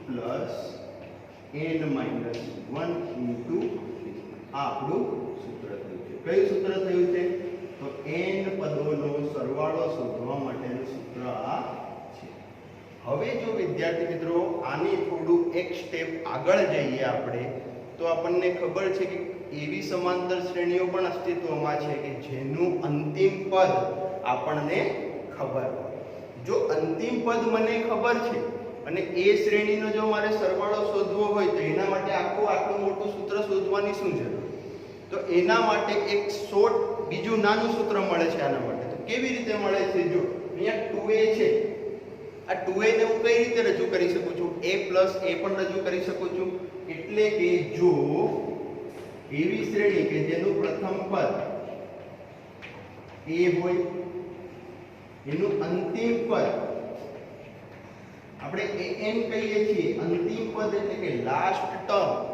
plus n-1 * આ આપણું સૂત્ર થયું છે કયું સૂત્ર થયું છે તો n પદોનો સરવાળો શોધવા માટેનું સૂત્ર આ છે હવે જો વિદ્યાર્થી મિત્રો આની થોડું એક સ્ટેપ આગળ જઈએ આપણે તો આપણને ખબર છે કે એવી સમાંતર શ્રેણીઓ પણ અસ્તિત્વમાં છે કે જેનું અંતિમ પદ આપણને ખબર હોય જો અંતિમ પદ મને ખબર છે અને એ શ્રેણીનો જો મારે સરવાળો શોધવો હોય તો એના માટે આટલું મોટું સૂત્ર શોધવાની શું જરૂર તો એના માટે એક શોર્ટ બીજું નાનું સૂત્ર મળે છે આના માટે તો કેવી રીતે મળે છે જો અહીંયા 2a છે આ 2a ને હું કઈ રીતે રજૂ કરી શકું છું a + a પણ રજૂ કરી શકું છું એટલે કે જો એવી શ્રેણી કે જેનું પ્રથમ પદ a હોય એનું અંતિમ પદ આપણે an કહીએ છીએ અંતિમ પદ એટલે કે લાસ્ટ ટર્મ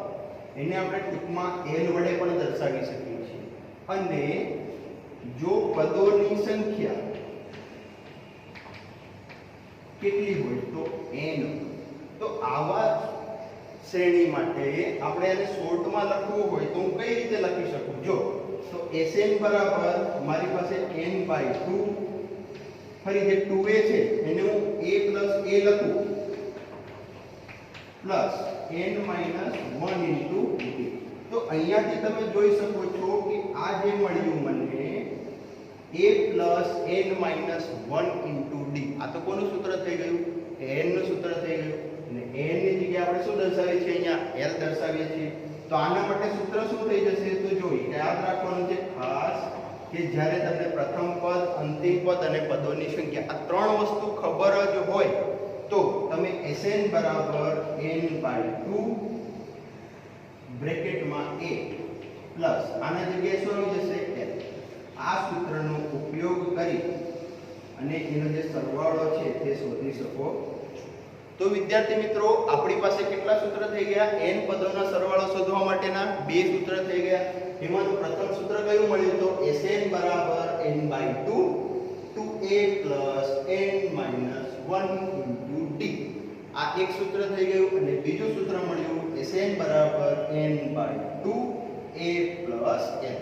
એને આપણે ટૂંકમાં l વડે પણ દર્શાવી શકીએ છીએ અને જો પદોની સંખ્યા કેટલી હોય તો n તો આવા શ્રેણી માટે આપણે આને શોર્ટમાં લખવું હોય તો હું કઈ રીતે લખી શકું જો તો Sn બરાબર મારી પાસે n/2 ફરી જે 2a છે એને હું a + a લખું પ્લસ n-1 * d તો અહીંયાથી તમે જોઈ શકો છો કે આ જે મળ્યું મને a + n-1 * d આ તો કોનું સૂત્ર થઈ ગયું n નું સૂત્ર થઈ ગયું અને n ની જગ્યાએ આપણે શું દર્શાવીએ છીએ અહીંયા l દર્શાવીએ છીએ તો આના માટે સૂત્ર શું થઈ જશે તો જોઈએ યાદ રાખવાનું છે ખાસ કે જ્યારે તમને પ્રથમ પદ અંતિમ પદ અને પદોની સંખ્યા આ ત્રણ વસ્તુ ખબર જ હોય તો તમે Sn = n/2 બ્રેકેટમાં a પ્લસ આના જગ્યાએ શું આવી જશે l આ સૂત્રનો ઉપયોગ કરી અને એનો જે સરવાળો છે તે શોધી શકો તો વિદ્યાર્થી મિત્રો આપણી પાસે કેટલા સૂત્ર થઈ ગયા n પદોના સરવાળો શોધવા માટેના બે સૂત્ર થઈ ગયા એમાંનું પ્રથમ સૂત્ર કયું મળ્યું તો Sn = n/2 2a + n-1 * d આ એક સૂત્ર થઈ ગયું અને બીજું સૂત્ર મળ્યું Sn = n/2 a + n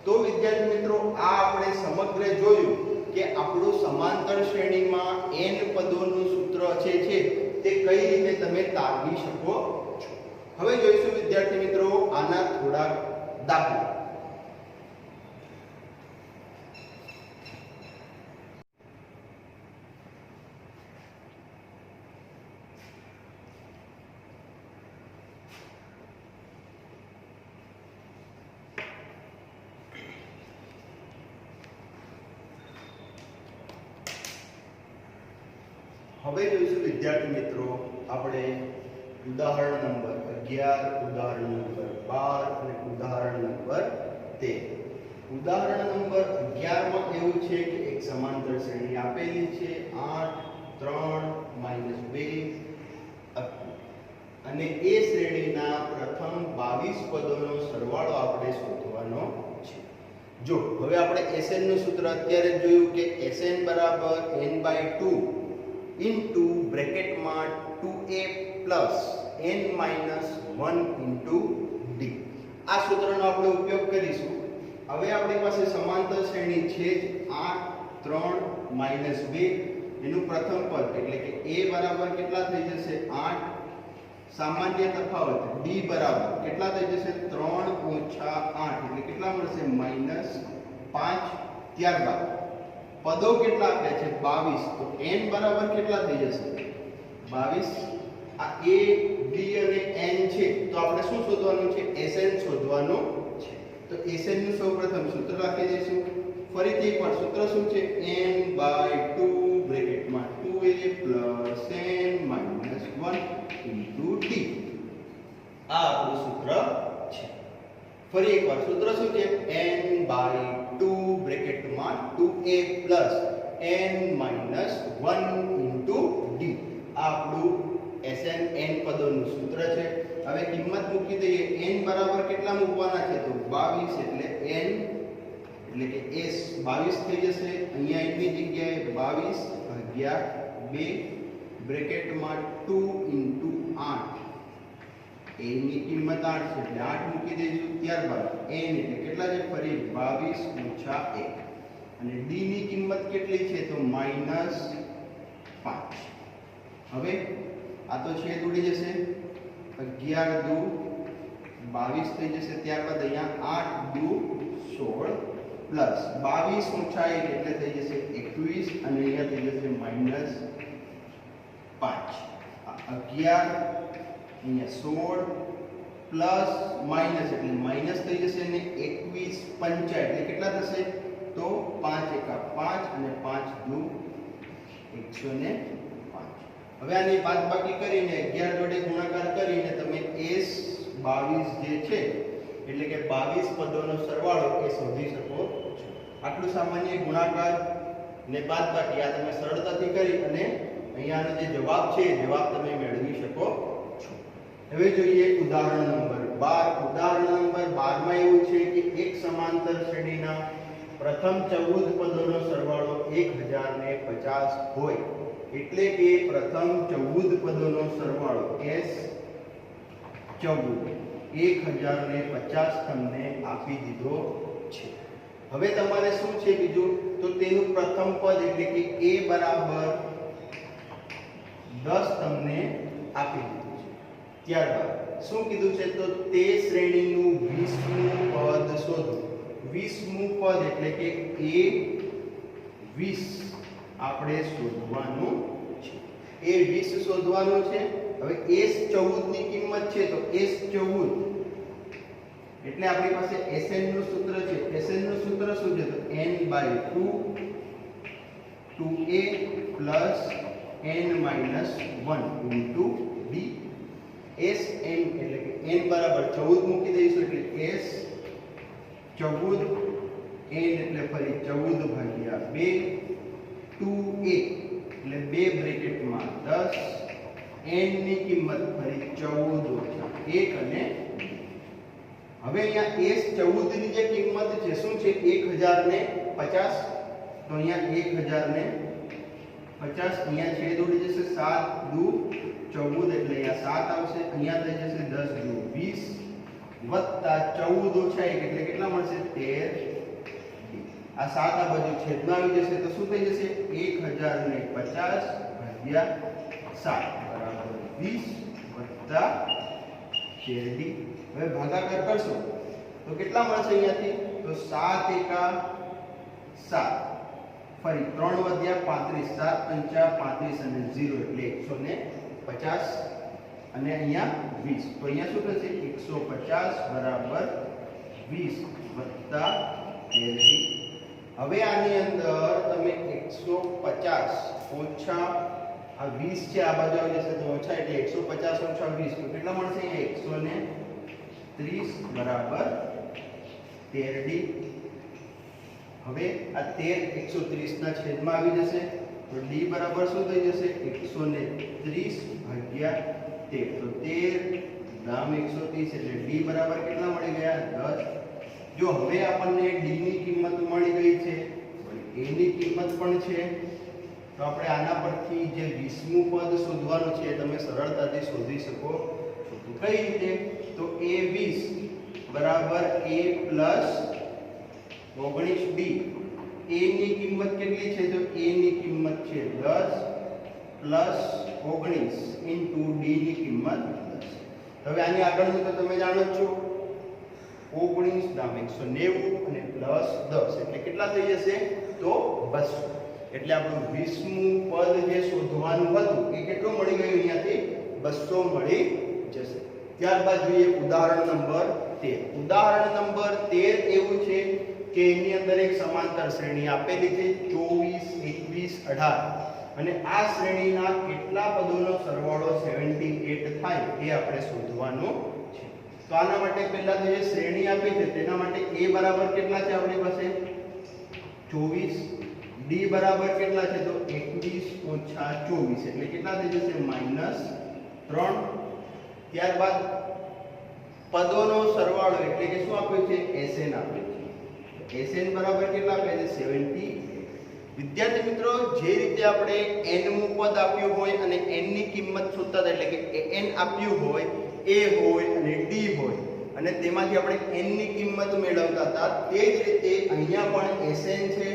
તો વિદ્યાર્થી મિત્રો આ આપણે સમગ્ર જોયું કે આપણું સમાંતર શ્રેણીમાં n પદોનું સૂત્ર છે તે કઈ રીતે તમે તારવી શકો છો હવે જોઈશું વિદ્યાર્થી મિત્રો આના થોડા દાખલા હવે જોઈશું વિદ્યાર્થી મિત્રો આપણે ઉદાહરણ નંબર 11, ઉદાહરણ નંબર 12 અને ઉદાહરણ નંબર 13. ઉદાહરણ નંબર 11 માં એવું છે કે એક સમાંતર શ્રેણી આપેલી છે 8, 3, -2 અને એ શ્રેણીના પ્રથમ 22 પદોનો સરવાળો આપણે શોધવાનો છે. જો હવે આપણે Sn નું સૂત્ર અત્યારે જોયું કે Sn બરાબર n/2 ઇન્ટુ બ્રેકેટમાં 2a plus n minus 1 into d. આ સૂત્રનો આપણે ઉપયોગ કરીશું. હવે આપણી પાસે સમાંતર શ્રેણી છે 8, 3, -2 એનું પ્રથમ પદ એટલે કે a બરાબર કેટલા થઈ જશે 8, સામાન્ય તફાવત d બરાબર કેટલા થઈ જશે 3 - 8 એટલે કેટલા મળશે -5. ત્યારબાદ પદો કેટલા આપ્યા છે 22, તો n બરાબર કેટલા થઈ જશે 22. આ a d અને n છે તો આપણે શું શોધવાનું છે Sn શોધવાનું છે. તો Sn નું સૌપ્રથમ સૂત્ર લખી દઈશું. ફરીથી એકવાર સૂત્ર શું છે n/2 બ્રેકેટમાં 2a plus n minus 1 into d. આ આપણું સૂત્ર છે. ફરી એકવાર સૂત્ર શું છે n/2 બ્રેકેટમાં 2a plus n minus 1 into d. આ આપણું Sn n પદોનું સૂત્ર છે. હવે કિંમત મૂકી દઈએ. n બરાબર કેટલા મૂકવાના છે તો 22 એટલે n એટલે કે s 22 થઈ જશે. અહીંયા n ની જગ્યાએ 22 ભાગ્યા 2 બ્રેકેટમાં 2 ઇન્ટુ 8. a ની કિંમત 8 છે એટલે 8 મૂકી દઈશું. ત્યારબાદ n એટલે કેટલા છે ફરી 22 - 1 અને d ની કિંમત કેટલી છે તો -5. હવે આ તો છેદ ઉડી જશે 11 દુ 22 થઈ જશે. ત્યારબાદ અહીંયા 8 દુ 16 પ્લસ 22 - 1 એટલે થઈ જશે 21 અને અહીંયા થઈ જશે -5. 11 અહીંયા 16 પ્લસ માઇનસ એટલે માઇનસ થઈ જશે અને 21 5 એટલે કેટલા થશે તો 5 × 5 અને 5 દુ 105. હવે આની બાદબાકી કરીને 11 જોડે ગુણાકાર કરીને તમે s 22 જે છે એટલે કે 22 પદોનો સરવાળો એ શોધી શકો છો. આટલું સામાન્ય ગુણાકાર ને બાદબાકી આ તમે સરળતાથી કરી અને અહીંયાનો જે જવાબ છે એ જવાબ તમે મેળવી શકો છો. હવે જોઈએ ઉદાહરણ નંબર 12. ઉદાહરણ નંબર 12 માં એવું છે કે એક સમાંતર શ્રેણીના પ્રથમ 14 પદોનો સરવાળો 1050 હોય. એટલે કે પ્રથમ 14 પદોનો સરવાળો S14 1050 તમને આપી દીધો છે. હવે તમારે શું છે બીજું તો તેનું પ્રથમ પદ એટલે કે a બરાબર 10 તમને આપી દીધું છે. ત્યારબાદ શું કીધું છે તો તે શ્રેણીનું 20મું પદ શોધો. 20મું પદ એટલે કે a20 આપણે શોધવાનું છે. a20 શોધવાનું છે. હવે s14 ની કિંમત છે તો s14 એટલે આપણી પાસે Sn નું સૂત્ર છે. Sn નું સૂત્ર શું છે તો n/2 2a plus n minus 1 into d. Sn એટલે કે n બરાબર 14 મૂકી દઈશું એટલે s14 n એટલે ફરી 14 ભાગ્યા 2 2a એટલે 2 બ્રેકેટમાં 10 n ની કિંમત ફરી 14 - 1 અને હવે અહીંયા s14 ની જે કિંમત છે શું છે 1050 તો અહીંયા 1050 અહીંયા છેદ ઉડી જશે 7 દુ 14 એટલે અહીંયા 7 આવશે. અહીંયા થઈ જશે 10 દુ 20 વત્તા 14 - 1 એટલે કેટલા મળશે 13. આ 7 આ બાજુ છેદમાં આવી જશે તો શું થઈ જશે 1050 ભાગ્યા 7 બરાબર 20 વત્તા 13d. હવે ભાગાકાર કરશો તો કેટલા મળશે અહીંયાથી તો 7 એકા 7 ફરી 3 વધ્યા 35 7 પંચા 35 અને 0 એટલે 150 અને અહીંયા 20 તો અહીંયા શું થશે 150 બરાબર 20 વત્તા 13d. હવે આની અંદર તમે 150 ઓછા આ 20 છે, આ બાજુ આવી જશે તો ઓછા, એટલે 150 ઓછા 20 તો કેટલા મળશે? 130 બરાબર 13d. હવે આ 13 130 ના છેદમાં આવી જશે તો d બરાબર શું થઈ જશે? 130 ભાગ્યા 13. તો 13 દામ 130 એટલે d બરાબર કેટલા મળી ગયા? 10. જો હવે આપણને d ની કિંમત મળી ગઈ છે, a ની કિંમત પણ છે, તો આપણે આના પરથી જે 20મું પદ શોધવાનું છે તમે સરળતાથી શોધી શકો છો. તો કઈ રીતે? તો a 20 બરાબર a પ્લસ 19d. a ની કિંમત કેટલી છે? તો a ની કિંમત છે 10 પ્લસ 19 ઇન્ટુ d ની કિંમત 10. હવે આની આગળનું તો તમે જાણો જ છો, 19 દામ 190 અને પ્લસ 10 એટલે કેટલા થઈ જશે? તો 200. એટલે આપણું 20મું પદ જે શોધવાનું હતું એ કેટલું મળી ગયું? અહીંયાથી 200 મળી જશે. ત્યારબાદ જોઈએ ઉદાહરણ નંબર 13. ઉદાહરણ નંબર 13 એવું છે કે એની અંદર એક સમાંતર શ્રેણી આપેલી છે 24 21 18 અને આ શ્રેણીના કેટલા પદોનો સરવાળો 78 થાય એ આપણે શોધવાનું છે. તો આના માટે પહેલા તો જે શ્રેણી આપી છે તેના માટે a બરાબર કેટલા છે આપણી પાસે? 24. d બરાબર કેટલા છે? તો 21 ઓછા 24 એટલે કેટલા થઈ જશે? -3. ત્યારબાદ પદોનો સરવાળો એટલે કે શું આપ્યું છે? SN આપ્યું છે. SN બરાબર કેટલા આપ્યા છે? 78. વિદ્યાર્થી મિત્રો, જે રીતે આપણે n મું પદ આપ્યું હોય અને n ની કિંમત શોધતા હતા, એટલે કે n આપ્યું હોય, a હોય અને d હોય અને તેમાંથી આપણે n ની કિંમત મેળવતા હતા, તે જ રીતે અહીંયા પણ SN છે,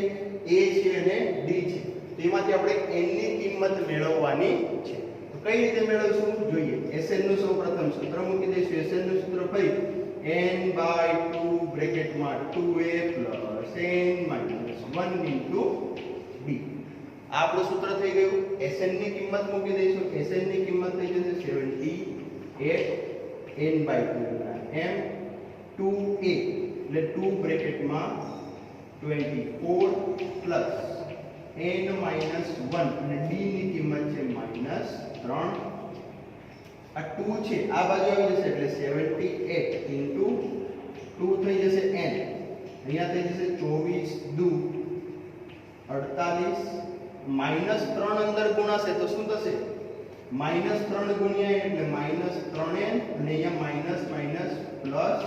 a છે અને d છે. તેમાંથી આપણે n ની કિંમત મેળવવાની છે. તો કઈ રીતે મેળવશું જોઈએ. SN નું સૌપ્રથમ સૂત્ર મૂકી દઈશું. SN નું સૂત્ર ફરી n/2 બ્રેકેટમાં 2a n - 1 into d. આ આપણું સૂત્ર થઈ ગયું. SN ની કિંમત મૂકી દઈશું. SN ની કિંમત થઈ જશે 78 n/2 m 2a એટલે 2 બ્રેકેટમાં 24 પ્લસ n - 1 અને d ની કિંમત છે -3. આ 2 છે, આ બાજુ આવી જશે એટલે 78 ઇન્ટુ 2 થઈ જશે n. અહીંયા થઈ જશે 24 દુ 48 -3 અંદર ગુણાશે તો શું થશે? -3 ગુણ્યા એટલે -3n અને અહીંયા માઈનસ માઈનસ પ્લસ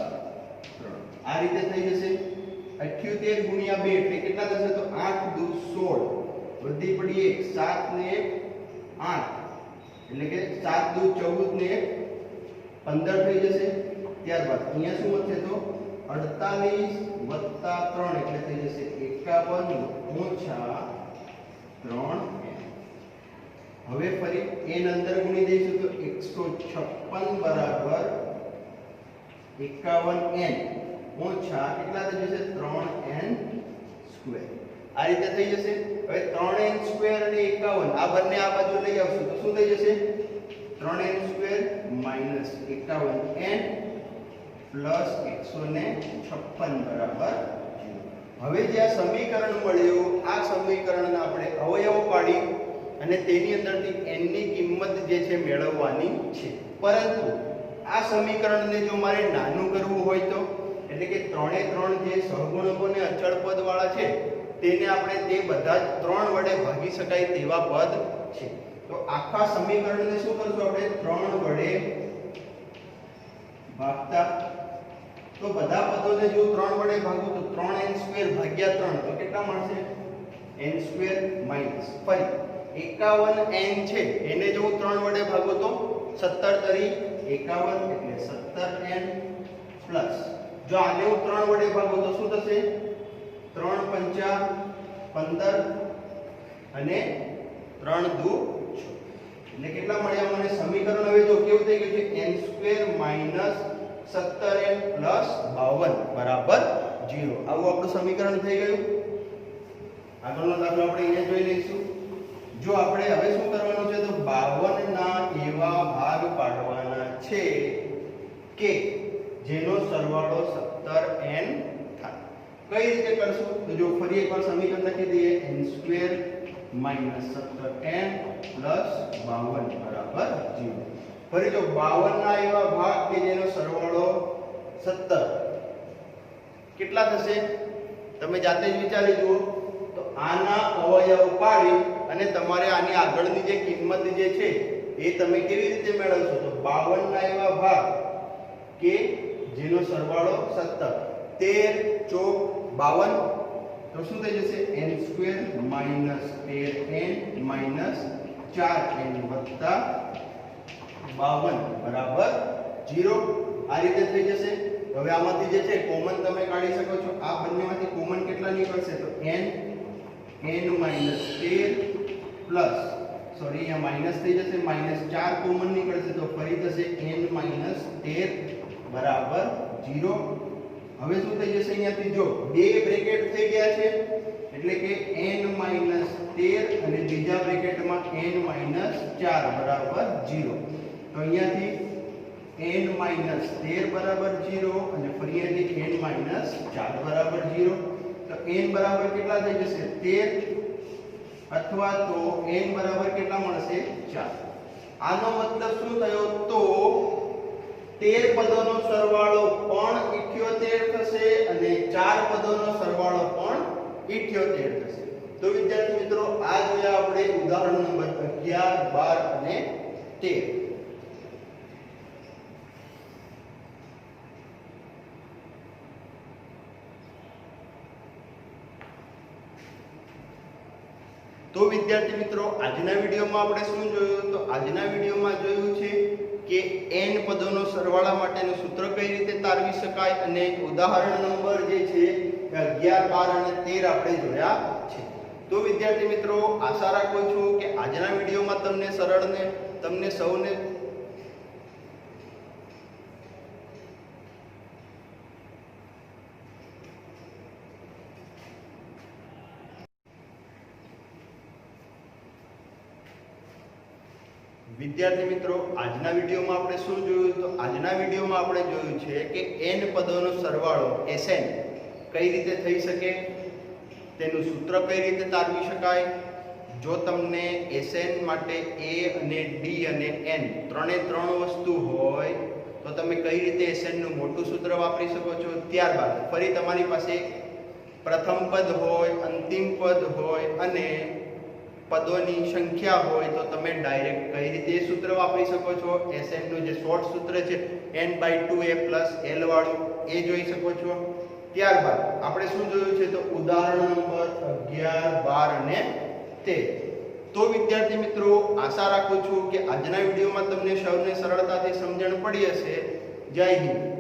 3. આ રીતે થઈ જશે 78 ગુણ્યા 2 એટલે કેટલા થશે? તો 8 દુ 16 વધી પડી 1 7 ને 1 8 એટલે કે 7 દુ 14 ને 15 થઈ જશે. ત્યારબાદ અહીંયા શું વધશે? તો 48 વત્તા 3 એટલે થઈ જશે 51 ઓછા 3n. હવે ફરી n અંદર ગુણી દઈશું તો 156 બરાબર 51n ઓછા કેટલા થઈ જશે? 3n². આ રીતે થઈ જશે. હવે 3n² અને 51 આ બંને આ બાજુ લઈ આવશું તો શું થઈ જશે? 3n² - 51n પ્લસ 156 બરાબર 0. હવે જે આ સમીકરણ મળ્યું, આ સમીકરણના આપણે અવયવો પાડી અને તેની અંદરથી n ની કિંમત જે છે મેળવવાની છે. પરંતુ આ સમીકરણને જો મારે નાનું કરવું હોય તો, એટલે કે 3 જે સહગુણકો અને અચળ પદ વાળા છે તેને આપણે તે બધા જ 3 વડે ભાગી શકાય તેવા પદ છે. તો આખા સમીકરણને શું કરશું આપણે? 3 વડે ભાગતા. તો બધા પદોને જો 3 વડે ભાગું તો 3n² ભાગ્યા 3 તો કેટલા મળશે? n² માઈનસ ફરી 51n છે એને જો હું 3 વડે ભાગું તો 17 તરી 51 એટલે 17n પ્લસ જો આને હું 3 વડે ભાગું તો શું થશે? 3 પંચા 15 અને 3 દુ 6 એટલે કેટલા મળ્યા મને સમીકરણ? હવે જો કેવું થઈ ગયું છે? n² માઈનસ 17n પ્લસ 52 બરાબર 0. આવું આપણું સમીકરણ થઈ ગયું. આગળનો દાખલો આપણે અહીંયા જોઈ લઈશું. જો આપણે હવે શું કરવાનું છે? તો 52 ના એવા ભાગ પાડવાના છે કે જેનો સરવાળો 17n થાય. કઈ રીતે કરશું? તો જો ફરી એકવાર સમીકરણ લખી દઈએ. n² માઇનસ 17n પ્લસ 52 બરાબર 0. ફરી જો 52 ના એવા ભાગ કે જેનો સરવાળો 17 કેટલા થશે તમે જાતે જ વિચારી જુઓ. તો આના અવયવ પાડી અને તમારે આની આગળની જે કિંમત જે છે એ તમે કેવી રીતે મેળવશો? તો 52 ના એવા ભાગ કે જેનો સરવાળો 17 13 ચોક 52 તો શું થઈ જશે n² minus 13n minus 4n વત્તા 52 બરાબર 0. આ રીતે થઈ જશે. હવે આમાંથી જે છે કોમન તમે કાઢી શકો છો. આ બંનેમાંથી કોમન કેટલા નીકળશે? તો n માઈનસ 13 પ્લસ સોરી અહીંયા માઈનસ થઈ જશે -4 કોમન નીકળશે તો ફરી થશે n માઈનસ 13 બરાબર 0. હવે શું થઈ જશે અહીંયાથી જો બે બ્રેકેટ થઈ ગયા છે એટલે કે n માઈનસ 13 અને બીજા બ્રેકેટમાં n માઈનસ 4 બરાબર 0. તો અહીંયાથી n માઈનસ 13 બરાબર 0 અને ફરી અહીંયાથી n માઈનસ 4 બરાબર 0. તો n બરાબર કેટલા થઈ જશે 13 અથવા તો n બરાબર કેટલા મળશે 4. આનો મતલબ શું થયો? તો 13 પદોનો સરવાળો પણ 78 થશે અને 4 પદોનો સરવાળો પણ 78 થશે. તો વિદ્યાર્થી મિત્રો આ જોયા આપણે ઉદાહરણ નંબર 11 12 અને 13. તો વિદ્યાર્થી મિત્રો આજના વિડીયોમાં આપણે શું જોયું? તો આજના વિડીયોમાં જોયું છે કે n પદોનો સરવાળા માટેનું સૂત્ર કઈ રીતે તારવી શકાય અને ઉદાહરણ નંબર જે છે 11 12 અને 13 આપણે જોયા છે. તો વિદ્યાર્થી મિત્રો આશા રાખું છું કે આજના વિડીયોમાં તમને સૌને વિદ્યાર્થી મિત્રો આજના વિડીયોમાં આપણે શું જોયું? તો આજના વિડીયોમાં આપણે જોયું છે કે n પદોનો સરવાળો Sn કઈ રીતે થઈ શકે, તેનું સૂત્ર કઈ રીતે તારવી શકાય. જો તમને Sn માટે a અને d અને n ત્રણે ત્રણ વસ્તુ હોય તો તમે કઈ રીતે Sn નું મોટું સૂત્ર વાપરી શકો છો. ત્યારબાદ ફરી તમારી પાસે પ્રથમ પદ હોય, અંતિમ પદ હોય અને પદોની સંખ્યા હોય તો તમે ડાયરેક્ટ કઈ રીતે સૂત્ર વાપરી શકો છો. Sn નું જે શોર્ટ સૂત્ર છે n/2a + l વાળું એ જોઈ શકો છો. ત્યારબાદ આપણે શું જોયું છે? તો ઉદાહરણ નંબર 11 12 અને 13. તો વિદ્યાર્થી મિત્રો આશા રાખું છું કે આજના વિડીયોમાં તમને સૌને સરળતાથી સમજણ પડી હશે. જય હિન્દ.